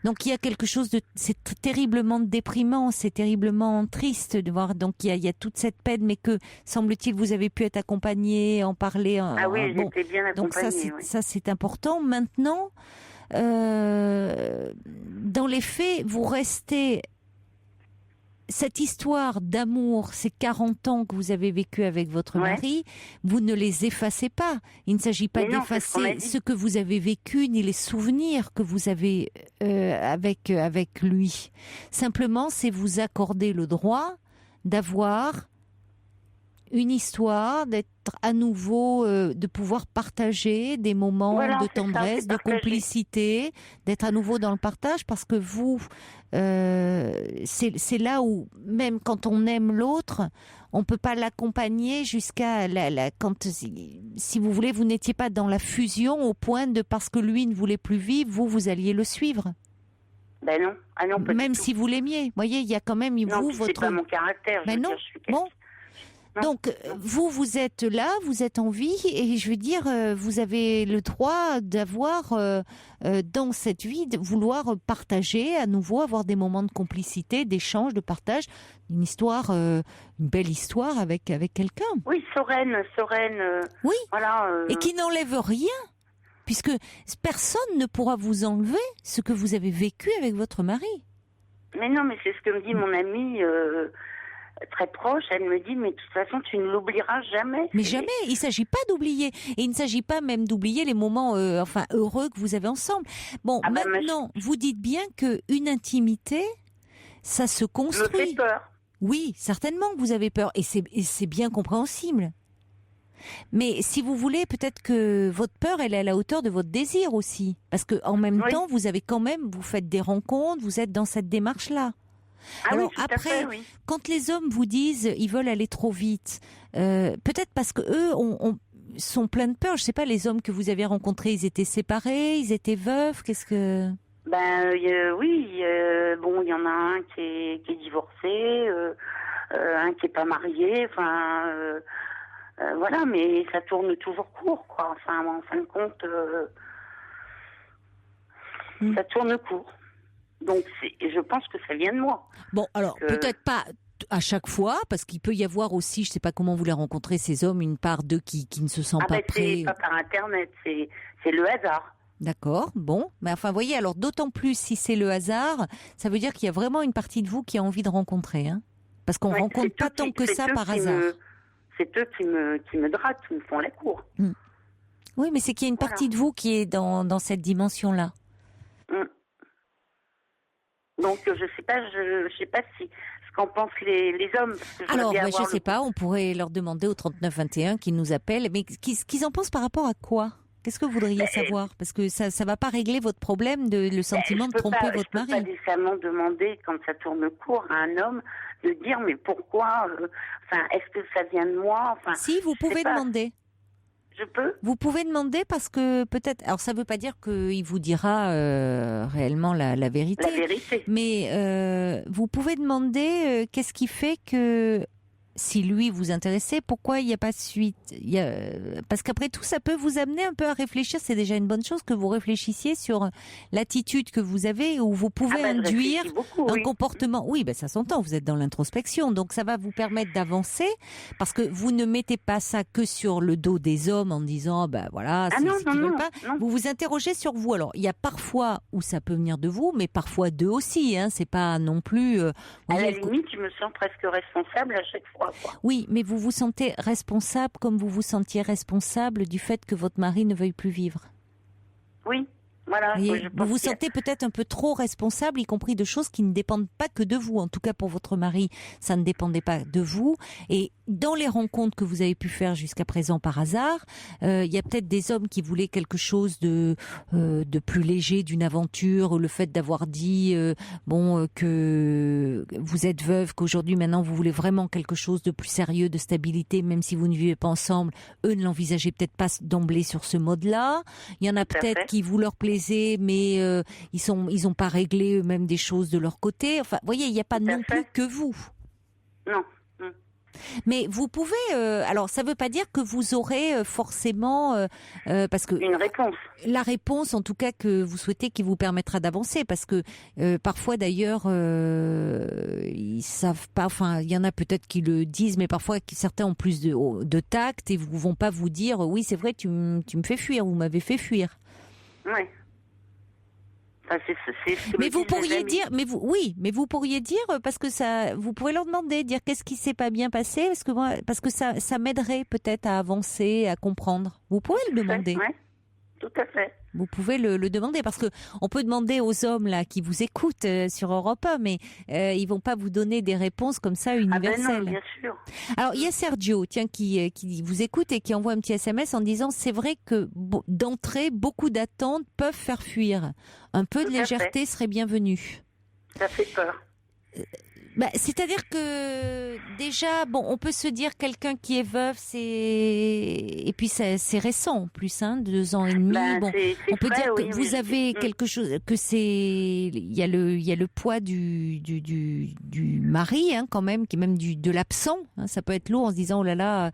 Donc il y a quelque chose c'est terriblement déprimant, c'est terriblement triste de voir. Donc il y a toute cette peine, mais que semble-t-il vous avez pu être accompagné, en parler. J'étais bien accompagnée. Donc ça c'est important. Maintenant, dans les faits, vous restez. Cette histoire d'amour, ces 40 ans que vous avez vécu avec votre mari, vous ne les effacez pas. Il ne s'agit pas d'effacer ce que vous avez vécu, ni les souvenirs que vous avez avec lui. Simplement, c'est vous accorder le droit d'avoir une histoire, d'être à nouveau, de pouvoir partager des moments de tendresse, de complicité, d'être à nouveau dans le partage, parce que vous, c'est là où, même quand on aime l'autre, on peut pas l'accompagner jusqu'à quand, si vous voulez, vous n'étiez pas dans la fusion au point de, parce que lui ne voulait plus vivre, vous alliez le suivre. Ben non, même si vous l'aimiez. Vous voyez, il y a quand même c'est pas mon caractère. Mais non, Donc, vous êtes là, vous êtes en vie, et je veux dire, vous avez le droit d'avoir, dans cette vie, de vouloir partager à nouveau, avoir des moments de complicité, d'échange, de partage, une histoire, une belle histoire avec quelqu'un. Oui, sereine. Oui, voilà, et qui n'enlève rien, puisque personne ne pourra vous enlever ce que vous avez vécu avec votre mari. Mais non, mais c'est ce que me dit mon amie... très proche, elle me dit, mais de toute façon, tu ne l'oublieras jamais. Mais jamais, il ne s'agit pas d'oublier. Et il ne s'agit pas même d'oublier les moments heureux que vous avez ensemble. Bon, maintenant, vous dites bien qu'une intimité, ça se construit. Me fait peur. Oui, certainement que vous avez peur. Et c'est bien compréhensible. Mais si vous voulez, peut-être que votre peur, elle est à la hauteur de votre désir aussi. Parce qu'en même temps, vous avez quand même, vous faites des rencontres, vous êtes dans cette démarche-là. Alors après, quand les hommes vous disent ils veulent aller trop vite, peut-être parce que eux sont pleins de peur. Je sais pas, les hommes que vous avez rencontrés, ils étaient séparés, ils étaient veufs, qu'est-ce que... Bon, il y en a un qui est divorcé, un qui est pas marié, voilà, mais ça tourne toujours court, quoi. Enfin, en fin de compte, ça tourne court. Donc, je pense que ça vient de moi. Bon, alors, peut-être pas à chaque fois, parce qu'il peut y avoir aussi, je ne sais pas comment vous les rencontrez, ces hommes, une part d'eux qui ne se sent pas prêts. C'est pas par Internet, c'est le hasard. D'accord, bon. Mais enfin, voyez, alors d'autant plus si c'est le hasard, ça veut dire qu'il y a vraiment une partie de vous qui a envie de rencontrer. Hein, parce qu'on ne rencontre pas tant que ça par hasard. C'est eux qui me draguent, qui me font la cour. Oui, mais c'est qu'il y a une partie de vous qui est dans cette dimension-là. Donc, je sais pas ce qu'en pensent les hommes. Alors, je sais pas, on pourrait leur demander au 3921 qu'ils nous appellent, mais qu'ils en pensent par rapport à quoi? Qu'est-ce que vous voudriez savoir? Parce que ça va pas régler votre problème le sentiment de tromper votre mari. Je peux pas décemment demander, quand ça tourne court, à un homme de dire mais pourquoi, est-ce que ça vient de moi? Si, vous pouvez demander. Je peux? Vous pouvez demander parce que peut-être... Alors, ça ne veut pas dire qu'il vous dira réellement la vérité. La vérité. Mais vous pouvez demander qu'est-ce qui fait que... Si lui vous intéressait, pourquoi il n'y a pas de suite? Parce qu'après tout, ça peut vous amener un peu à réfléchir. C'est déjà une bonne chose que vous réfléchissiez sur l'attitude que vous avez, où vous pouvez induire un comportement. Oui, ça s'entend, vous êtes dans l'introspection. Donc ça va vous permettre d'avancer, parce que vous ne mettez pas ça que sur le dos des hommes en disant, voilà, c'est ce qu'ils veulent pas. Non. Vous vous interrogez sur vous. Alors, il y a parfois où ça peut venir de vous, mais parfois d'eux aussi. Hein. C'est pas non plus... à la limite, je me sens presque responsable à chaque fois. Oui, mais vous vous sentez responsable comme vous vous sentiez responsable du fait que votre mari ne veuille plus vivre. Oui, voilà. Vous vous sentez peut-être un peu trop responsable, y compris de choses qui ne dépendent pas que de vous. En tout cas, pour votre mari, ça ne dépendait pas de vous. Et dans les rencontres que vous avez pu faire jusqu'à présent par hasard, il y a peut-être des hommes qui voulaient quelque chose de plus léger, d'une aventure, le fait d'avoir dit que vous êtes veuve, qu'aujourd'hui maintenant vous voulez vraiment quelque chose de plus sérieux, de stabilité, même si vous ne vivez pas ensemble. Eux ne l'envisageaient peut-être pas d'emblée sur ce mode-là. Il y en a peut-être qui vous leur plaisait, mais ils ont pas réglé eux-mêmes des choses de leur côté. Enfin, vous voyez, il n'y a pas non plus que vous. Non. Mais vous pouvez, alors ça ne veut pas dire que vous aurez forcément, parce que une réponse. La réponse, en tout cas, que vous souhaitez, qui vous permettra d'avancer, parce que parfois d'ailleurs, ils savent pas. Enfin, il y en a peut-être qui le disent, mais parfois certains ont plus de tact et vont pas vous dire, oui, c'est vrai, tu me fais fuir, vous m'avez fait fuir. Oui. Mais vous pourriez dire, mais vous pourriez dire, parce que ça, vous pourrez leur demander, dire qu'est-ce qui s'est pas bien passé, parce que ça m'aiderait peut-être à avancer, à comprendre. Vous pouvez le demander. Oui, tout à fait. Vous pouvez le demander, parce que on peut demander aux hommes là qui vous écoutent sur Europe 1, mais ils vont pas vous donner des réponses comme ça universelles. Non, bien sûr. Alors il y a Sergio, qui vous écoute et qui envoie un petit SMS en disant c'est vrai que d'entrée beaucoup d'attentes peuvent faire fuir. Un peu de légèreté serait bienvenue. Ça fait peur. C'est-à-dire que déjà, on peut se dire quelqu'un qui est veuf, et puis c'est récent en plus, 2 ans et demi. On peut dire que vous avez quelque chose, que il y a le poids du mari, quand même, qui est même de l'absent. Ça peut être lourd en se disant oh là là,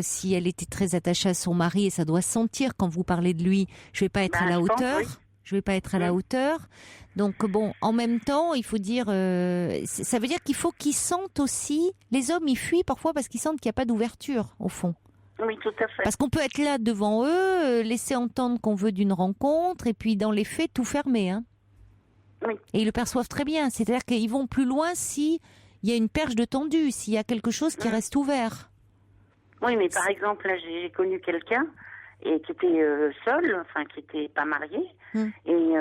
si elle était très attachée à son mari, et ça doit se sentir quand vous parlez de lui, je vais pas être à la hauteur. Je vais pas être à la hauteur. Donc en même temps, il faut dire, ça veut dire qu'il faut qu'ils sentent aussi, les hommes ils fuient parfois parce qu'ils sentent qu'il n'y a pas d'ouverture au fond. Oui, tout à fait. Parce qu'on peut être là devant eux, laisser entendre qu'on veut d'une rencontre, et puis dans les faits, tout fermer. Oui. Et ils le perçoivent très bien. C'est-à-dire qu'ils vont plus loin s'il y a une perche de tendu, s'il y a quelque chose qui reste ouvert. Oui, mais par exemple, là, j'ai connu quelqu'un et qui était seul, qui était pas marié, et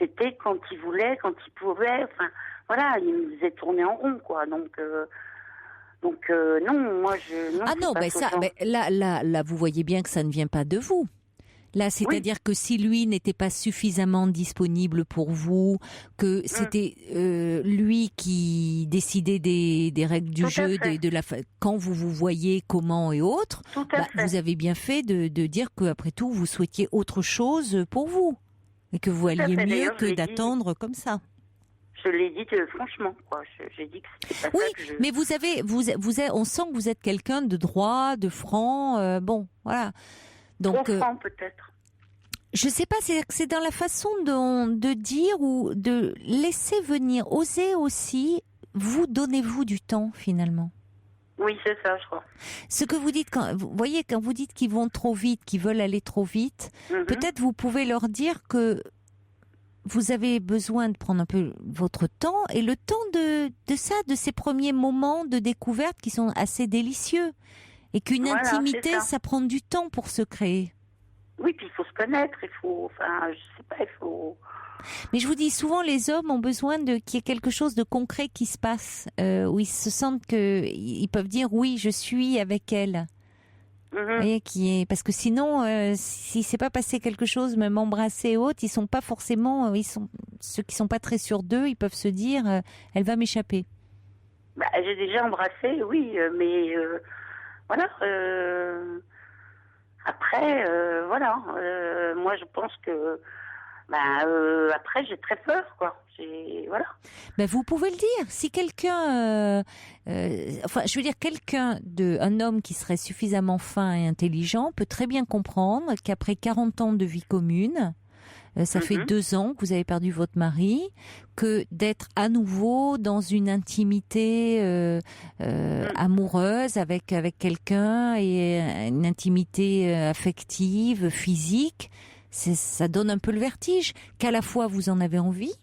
c'était quand il voulait, quand il pouvait, voilà, il me faisait tourner en rond, quoi. Donc non, moi je. Non, là, vous voyez bien que ça ne vient pas de vous. Là, c'est-à-dire que si lui n'était pas suffisamment disponible pour vous, que c'était lui qui décidait des règles du jeu, quand vous voyez, comment et autres, vous avez bien fait de dire qu'après tout, vous souhaitiez autre chose pour vous. Et que vous alliez mieux que d'attendre comme ça. Je l'ai dit franchement, quoi. J'ai dit que c'était pas ça que je... mais vous avez, on sent que vous êtes quelqu'un de droit, de franc, voilà. Donc, trop franc, peut-être. Je sais pas, c'est dans la façon de dire ou de laisser venir, oser aussi donnez-vous du temps finalement? Oui, c'est ça, je crois. Ce que vous dites, quand vous dites qu'ils vont trop vite, qu'ils veulent aller trop vite, peut-être vous pouvez leur dire que vous avez besoin de prendre un peu votre temps et le temps de ces premiers moments de découverte qui sont assez délicieux. Et qu'une intimité, ça prend du temps pour se créer. Oui, puis il faut se connaître, je sais pas, il faut... Mais je vous dis, souvent les hommes ont besoin qu'il y ait quelque chose de concret qui se passe, où ils se sentent qu'ils peuvent dire oui, je suis avec elle. Vous voyez, parce que sinon, si c'est pas passé quelque chose, même embrasser et autres, ils sont pas forcément, ceux qui sont pas très sûrs d'eux, ils peuvent se dire, elle va m'échapper. Bah, j'ai déjà embrassé, oui, mais voilà. Après, voilà. Moi, je pense que après, j'ai très peur, quoi. Voilà. Ben, vous pouvez le dire. Si quelqu'un, un homme qui serait suffisamment fin et intelligent peut très bien comprendre qu'après 40 ans de vie commune, ça fait 2 ans que vous avez perdu votre mari, que d'être à nouveau dans une intimité amoureuse avec quelqu'un et une intimité affective, physique, ça donne un peu le vertige, qu'à la fois vous en avez envie,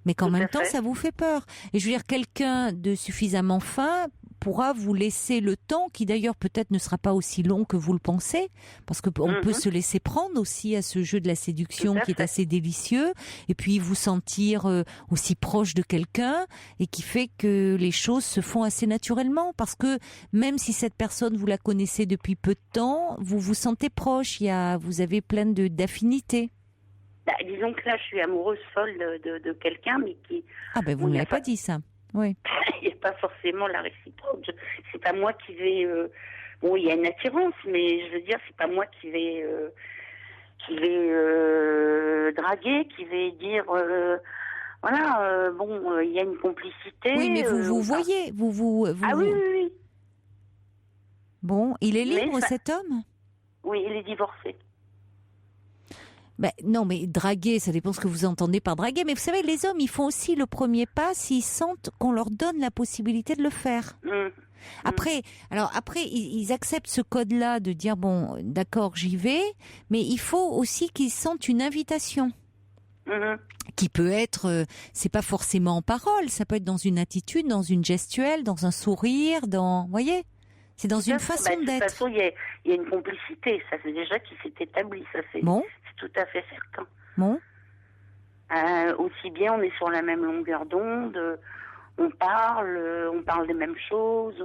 mais qu'en même temps ça vous fait peur. Et je veux dire, quelqu'un de suffisamment fin pourra vous laisser le temps, qui d'ailleurs peut-être ne sera pas aussi long que vous le pensez, parce que on peut se laisser prendre aussi à ce jeu de la séduction qui est assez délicieux, et puis vous sentir aussi proche de quelqu'un, et qui fait que les choses se font assez naturellement, parce que même si cette personne vous la connaissez depuis peu de temps, vous vous sentez proche, vous avez plein d'affinités. Bah, disons que là, je suis amoureuse folle de quelqu'un, mais qui... Ah ben vous ne l'avez pas dit ça. Oui. Il n'y a pas forcément la réciproque. C'est pas moi qui vais... Bon, il y a une attirance, mais je veux dire, c'est pas moi qui vais draguer, qui vais dire... voilà, bon, il y a une complicité... Oui, mais vous voyez, vous... Ah oui. Bon, il est libre, cet homme? Oui, il est divorcé. Ben, non, mais draguer, ça dépend ce que vous entendez par draguer. Mais vous savez, les hommes, ils font aussi le premier pas s'ils sentent qu'on leur donne la possibilité de le faire. Après, ils acceptent ce code-là de dire, bon, d'accord, j'y vais, mais il faut aussi qu'ils sentent une invitation. Qui peut être, c'est pas forcément en parole, ça peut être dans une attitude, dans une gestuelle, dans un sourire, vous voyez? C'est dans une façon d'être. De toute façon, il y a une complicité, ça c'est déjà qui s'est établi, ça c'est tout à fait certain. Bon. Aussi bien on est sur la même longueur d'onde, on parle des mêmes choses,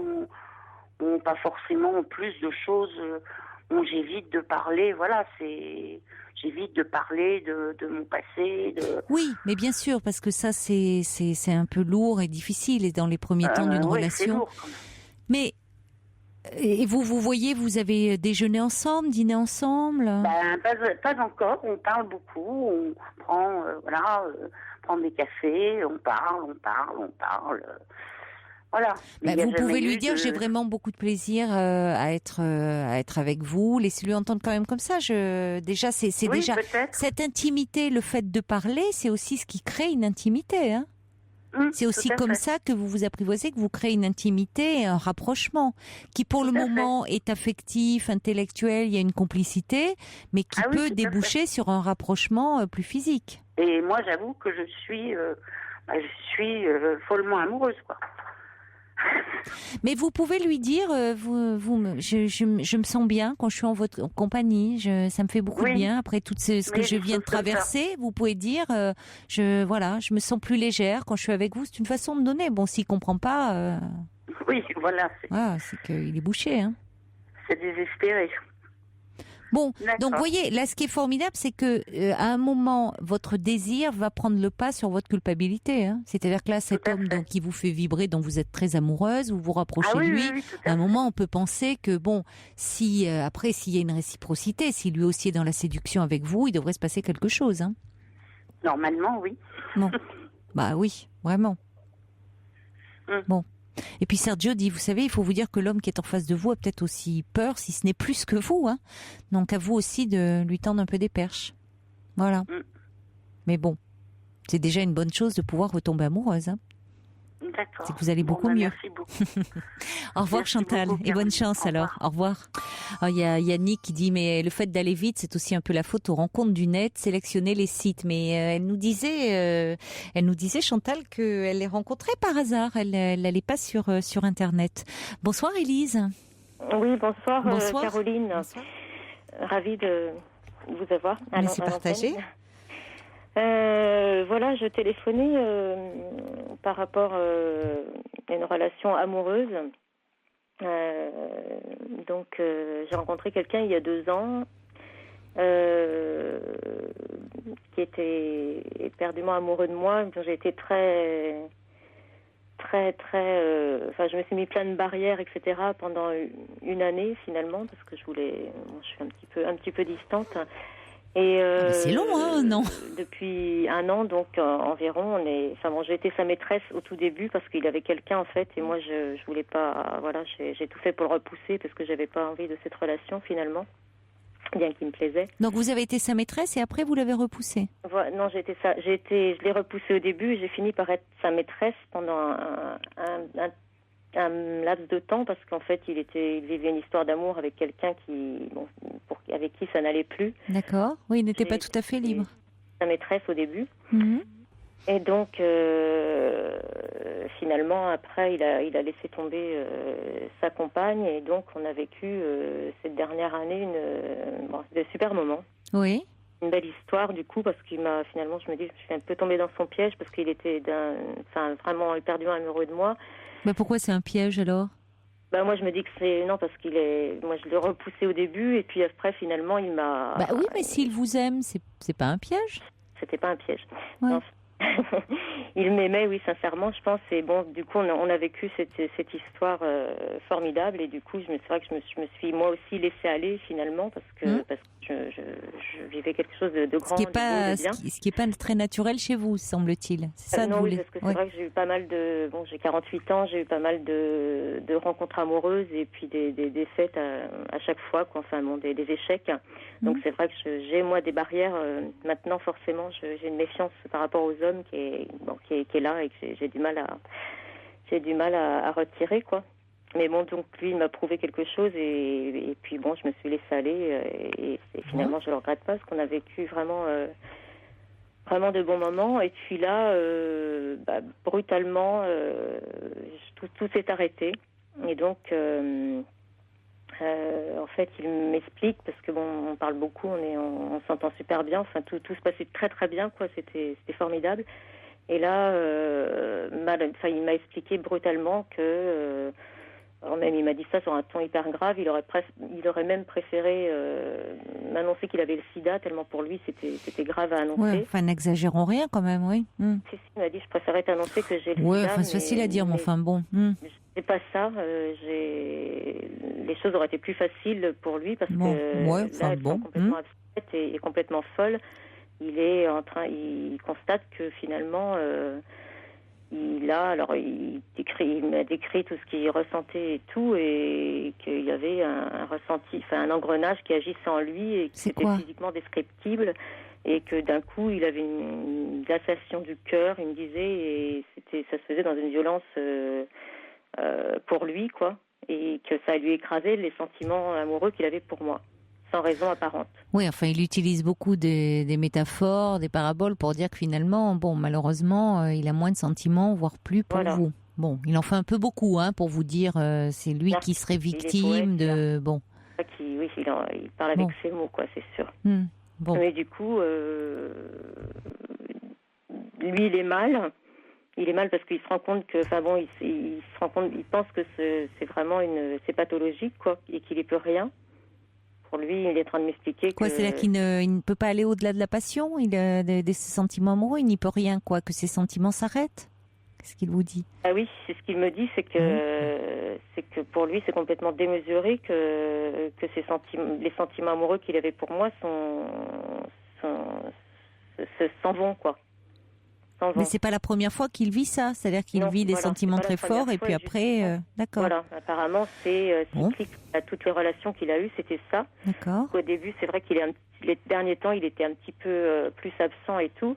on pas forcément plus de choses, j'évite de parler, voilà, j'évite de parler de mon passé. Oui, mais bien sûr, parce que ça c'est un peu lourd et difficile et dans les premiers temps d'une relation. C'est lourd, quand même. Mais et vous voyez, vous avez déjeuné ensemble, dîné ensemble? Pas encore. On parle beaucoup. On prend des cafés. On parle. Voilà. Vous pouvez lui dire, j'ai vraiment beaucoup de plaisir à être avec vous. Laissez-lui entendre quand même comme ça. Déjà, c'est déjà cette intimité, le fait de parler, c'est aussi ce qui crée une intimité, hein. C'est aussi comme ça que vous vous apprivoisez, que vous créez une intimité et un rapprochement qui pour le moment est affectif, intellectuel, il y a une complicité, mais qui peut déboucher sur un rapprochement plus physique. Et moi j'avoue que je suis follement amoureuse, quoi. Mais vous pouvez lui dire, je me sens bien quand je suis en votre compagnie, ça me fait beaucoup de bien après tout ce que je viens de traverser. Vous pouvez dire, je me sens plus légère quand je suis avec vous. C'est une façon de donner. Bon, s'il comprend pas, oui, voilà. C'est qu'il est bouché, hein. C'est désespéré. Bon, donc voyez, là, ce qui est formidable, c'est que à un moment, votre désir va prendre le pas sur votre culpabilité. Hein. C'est-à-dire que là, cet homme donc, qui vous fait vibrer, dont vous êtes très amoureuse, vous vous rapprochez de lui. À un moment, on peut penser que bon, si après, s'il y a une réciprocité, si lui aussi est dans la séduction avec vous, il devrait se passer quelque chose. Hein. Normalement, oui. Bon, bah oui, vraiment. Bon. Et puis Sergio dit, vous savez, il faut vous dire que l'homme qui est en face de vous a peut-être aussi peur, si ce n'est plus que vous. Hein. Donc à vous aussi de lui tendre un peu des perches. Voilà. Mais bon, c'est déjà une bonne chose de pouvoir retomber amoureuse. Hein. D'accord. C'est que vous allez beaucoup mieux. Merci beaucoup. Au revoir Merci Chantal beaucoup, et bonne chance alors. Au revoir. Il y a Yannick qui dit mais le fait d'aller vite c'est aussi un peu la faute aux rencontres du net, sélectionner les sites. Mais elle nous disait Chantal qu'elle les rencontrait par hasard. Elle n'allait pas sur internet. Bonsoir Élise. Oui, bonsoir. Caroline. Bonsoir. Ravie de vous avoir. C'est partagé. Voilà, je téléphonais par rapport à une relation amoureuse. Donc, j'ai rencontré quelqu'un il y a 2 ans qui était éperdument amoureux de moi. Donc, j'ai été très... je me suis mis plein de barrières, etc. pendant une année finalement, parce que je suis un petit peu distante. Et c'est long, hein, non? Depuis 1 an, donc environ, j'ai été sa maîtresse au tout début parce qu'il avait quelqu'un en fait, et moi je voulais pas, voilà, j'ai tout fait pour le repousser parce que j'avais pas envie de cette relation finalement, bien qu'il me plaisait. Donc vous avez été sa maîtresse et après vous l'avez repoussé? Non, je l'ai repoussé au début et j'ai fini par être sa maîtresse pendant un laps de temps parce qu'en fait il vivait une histoire d'amour avec quelqu'un avec qui ça n'allait plus. D'accord. Oui, il n'était pas tout à fait libre. Sa maîtresse au début. Mm-hmm. Et donc finalement après il a laissé tomber sa compagne et donc on a vécu cette dernière année de super moments. Oui. Une belle histoire du coup parce qu'il m'a finalement je suis un peu tombée dans son piège parce qu'il était vraiment éperdument amoureux de moi. Mais pourquoi c'est un piège alors? Moi je me dis que c'est non parce moi je l'ai repoussé au début et puis après finalement il m'a. Oui, mais s'il vous aime, c'est pas un piège. C'était pas un piège. Ouais. Non. Il m'aimait, oui, sincèrement, je pense. Et bon, du coup, on a vécu cette histoire formidable. Et du coup, c'est vrai que je me suis moi aussi laissée aller finalement parce que je vivais quelque chose de grand, de beau, de bien. Ce qui est pas très naturel chez vous, semble-t-il. C'est ça, non, vous oui, parce que c'est vrai que j'ai eu pas mal j'ai 48 ans, j'ai eu pas mal de rencontres amoureuses et puis des fêtes à chaque fois, quoi. Enfin, des échecs. Donc c'est vrai que j'ai moi des barrières. Maintenant, forcément, j'ai une méfiance par rapport aux hommes qui est là et que j'ai du mal à retirer, quoi. Mais bon, donc lui, il m'a prouvé quelque chose et puis bon, je me suis laissée aller et finalement, je le regrette pas parce qu'on a vécu vraiment de bons moments. Et puis là, brutalement, tout s'est arrêté. Et donc, en fait, il m'explique parce que bon, on parle beaucoup, on s'entend super bien. Enfin, tout se passait très très bien, quoi. C'était formidable. Et là, il m'a expliqué brutalement que même il m'a dit ça sur un ton hyper grave. Il aurait même préféré m'annoncer qu'il avait le sida tellement pour lui c'était grave à annoncer. Ouais, enfin n'exagérons rien quand même, oui. Si, il m'a dit je préférais t'annoncer que j'ai le sida. Ouais, enfin c'est facile à dire, mais enfin bon. C'est pas ça. Les choses auraient été plus faciles pour lui parce que là, elles sont complètement abstraites et complètement folles. Il constate que finalement. Il m'a décrit tout ce qu'il ressentait et tout, et qu'il y avait un ressenti, un engrenage qui agissait en lui et qui était physiquement descriptible, et que d'un coup il avait une glaciation du cœur, il me disait, et ça se faisait dans une violence pour lui, quoi, et que ça lui écrasait les sentiments amoureux qu'il avait pour moi. Sans raison apparente. Oui, enfin, il utilise beaucoup des métaphores, des paraboles pour dire que finalement, bon, malheureusement, il a moins de sentiments, voire plus pour vous. Bon, il en fait un peu beaucoup, hein, pour vous dire, c'est lui qui serait victime de... Bon. Oui, il parle avec ses mots, quoi, c'est sûr. Bon. Mais du coup, lui, il est mal. Il est mal parce qu'il se rend compte que, il pense que c'est vraiment c'est pathologique, quoi, et qu'il n'y peut rien. Pour lui, il est en train de m'expliquer que... C'est là qu'il ne peut pas aller au-delà de la passion, il a des sentiments amoureux, il n'y peut rien, quoi, que ses sentiments s'arrêtent. Qu'est-ce qu'il vous dit? Ah oui, c'est ce qu'il me dit, c'est que pour lui, c'est complètement démesuré, que les sentiments amoureux qu'il avait pour moi s'en vont, quoi. s'en vont. Mais c'est pas la première fois qu'il vit ça, c'est-à-dire qu'il vit des sentiments très forts et puis après, d'accord. Voilà, apparemment c'est cyclique. À toutes les relations qu'il a eues, c'était ça. D'accord. Au début, c'est vrai qu'il les derniers temps, il était un petit peu plus absent et tout.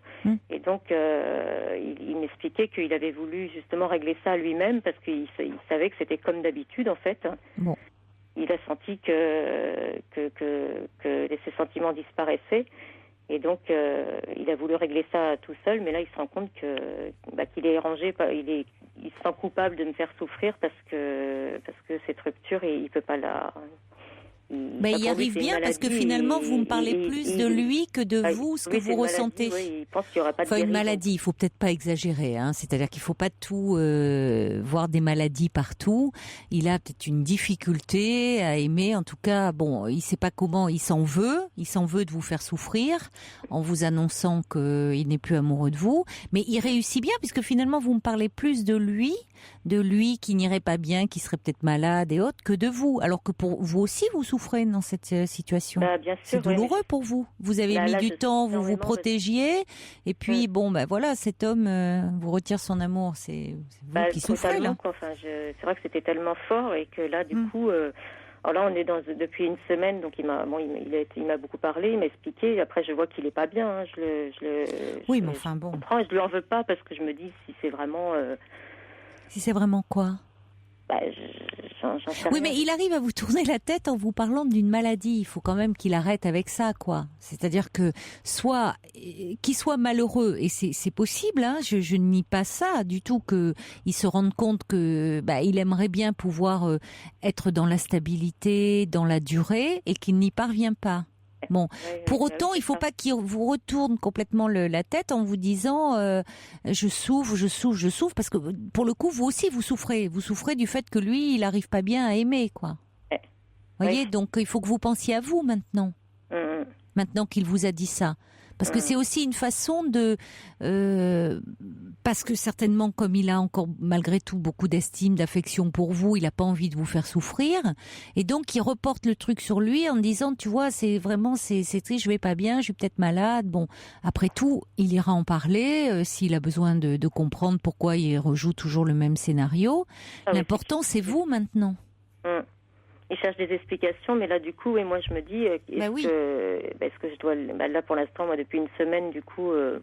Et donc, il m'expliquait qu'il avait voulu justement régler ça lui-même parce qu'il savait que c'était comme d'habitude, en fait. Bon. Il a senti que ses sentiments disparaissaient. Et donc, il a voulu régler ça tout seul, mais là, il se rend compte qu'il est rangé, il se sent coupable de me faire souffrir parce que cette rupture, il peut pas la... Il y arrive bien parce que finalement vous me parlez plus de lui que de vous, ce que vous ressentez. Il pense qu'il y aura pas de une maladie, il faut peut-être pas exagérer, hein. C'est-à-dire qu'il faut pas tout voir des maladies partout. Il a peut-être une difficulté à aimer. En tout cas, bon, il sait pas comment. Il s'en veut de vous faire souffrir en vous annonçant qu'il n'est plus amoureux de vous. Mais il réussit bien puisque finalement vous me parlez plus de lui qui n'irait pas bien, qui serait peut-être malade et autres, que de vous. Alors que pour vous aussi, vous souffrez dans cette situation. Bien sûr, c'est douloureux pour vous. Vous avez mis du temps, vous vous protégiez, et puis voilà, cet homme vous retire son amour. C'est vous qui souffrez là. Enfin, c'est vrai que c'était tellement fort et que là, du coup. Alors là, on est depuis une semaine, donc il m'a beaucoup parlé, il m'a expliqué. Après, je vois qu'il est pas bien. Hein. Mais enfin bon. Je comprends, je lui en veux pas parce que je me dis si c'est vraiment. Si c'est vraiment quoi? J'en sais oui, rien. mais il arrive à vous tourner la tête en vous parlant d'une maladie. Il faut quand même qu'il arrête avec ça, quoi. C'est-à-dire que qu'il soit malheureux, et c'est possible, hein, je ne nie pas ça du tout, qu'il se rende compte que il aimerait bien pouvoir être dans la stabilité, dans la durée, et qu'il n'y parvient pas. Bon, pour autant, il ne faut pas qu'il vous retourne complètement la tête en vous disant je souffre, parce que pour le coup, vous aussi, vous souffrez du fait que lui, il n'arrive pas bien à aimer, quoi. Voyez, donc il faut que vous pensiez à vous maintenant, maintenant qu'il vous a dit ça. Parce que c'est aussi une façon de... parce que certainement, comme il a encore malgré tout beaucoup d'estime, d'affection pour vous, il n'a pas envie de vous faire souffrir. Et donc, il reporte le truc sur lui en disant, tu vois, c'est triste, je vais pas bien, je suis peut-être malade. Bon, après tout, il ira en parler s'il a besoin de comprendre pourquoi il rejoue toujours le même scénario. L'important, c'est vous maintenant. Il cherche des explications, mais là, du coup, et moi, je me dis, est-ce que je dois... là, pour l'instant, moi, depuis une semaine, du coup, moi,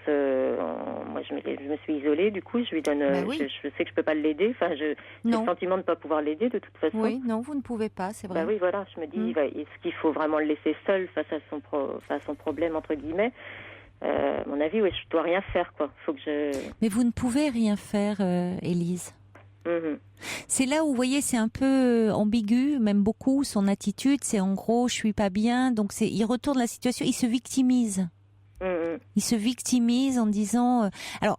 je me suis isolée, du coup, je lui donne... je sais que je peux pas l'aider, enfin, j'ai le sentiment de ne pas pouvoir l'aider, de toute façon. Oui, non, vous ne pouvez pas, c'est vrai. Oui, voilà, je me dis, est-ce qu'il faut vraiment le laisser seul face à son problème, entre guillemets à mon avis, je dois rien faire, quoi. Faut que je... Mais vous ne pouvez rien faire, Élise. C'est là où, vous voyez, c'est un peu ambigu, même beaucoup, son attitude, c'est en gros, je suis pas bien, donc il retourne la situation, il se victimise. Il se victimise en disant... alors,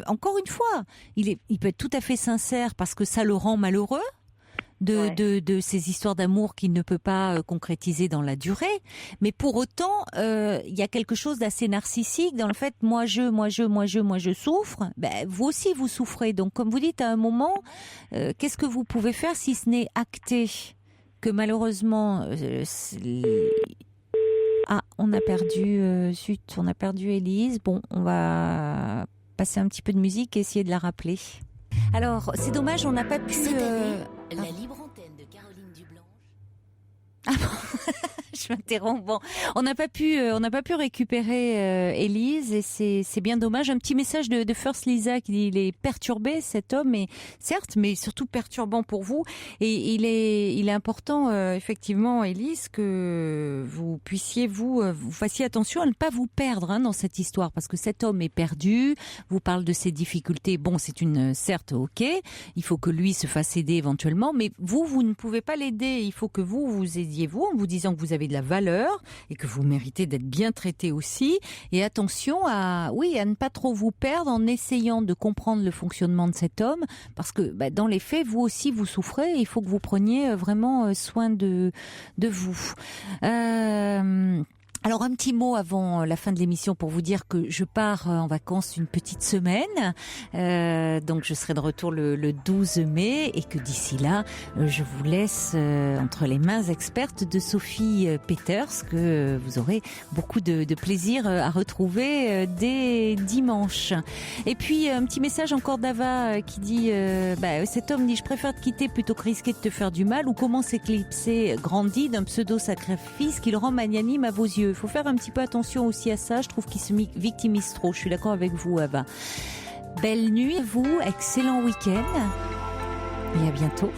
encore une fois, il peut être tout à fait sincère parce que ça le rend malheureux, de ces histoires d'amour qu'il ne peut pas concrétiser dans la durée, mais pour autant il y a quelque chose d'assez narcissique dans le fait moi je souffre, vous aussi vous souffrez, donc comme vous dites à un moment qu'est-ce que vous pouvez faire si ce n'est acter que malheureusement on a perdu Élise. Bon, on va passer un petit peu de musique et essayer de la rappeler. Alors, c'est dommage, on n'a pas pu... La libre antenne de Caroline Dublanche. Ah bon je m'interromps. Bon, on n'a pas pu récupérer Élise et c'est bien dommage. Un petit message de First Lisa qui dit il est perturbé cet homme, et certes, mais surtout perturbant pour vous. Et il est important effectivement, Élise, que vous puissiez vous fassiez attention à ne pas vous perdre dans cette histoire, parce que cet homme est perdu. Vous parle de ses difficultés. Bon, c'est certes ok. Il faut que lui se fasse aider éventuellement, mais vous ne pouvez pas l'aider. Il faut que vous aidiez vous en vous disant que vous avez de la valeur et que vous méritez d'être bien traité aussi. Et attention à ne pas trop vous perdre en essayant de comprendre le fonctionnement de cet homme, parce que dans les faits, vous aussi vous souffrez et il faut que vous preniez vraiment soin de vous. Alors un petit mot avant la fin de l'émission pour vous dire que je pars en vacances une petite semaine, donc je serai de retour le 12 mai et que d'ici là je vous laisse entre les mains expertes de Sophie Peters que vous aurez beaucoup de plaisir à retrouver dès dimanche. Et puis un petit message encore d'Ava qui dit cet homme dit je préfère te quitter plutôt que risquer de te faire du mal, ou comment s'éclipser grandit d'un pseudo-sacrifice qui le rend magnanime à vos yeux. Il faut faire un petit peu attention aussi à ça, je trouve qu'il se victimise trop. Je suis d'accord avec vous, Ava. Belle nuit à vous, excellent week-end et à bientôt.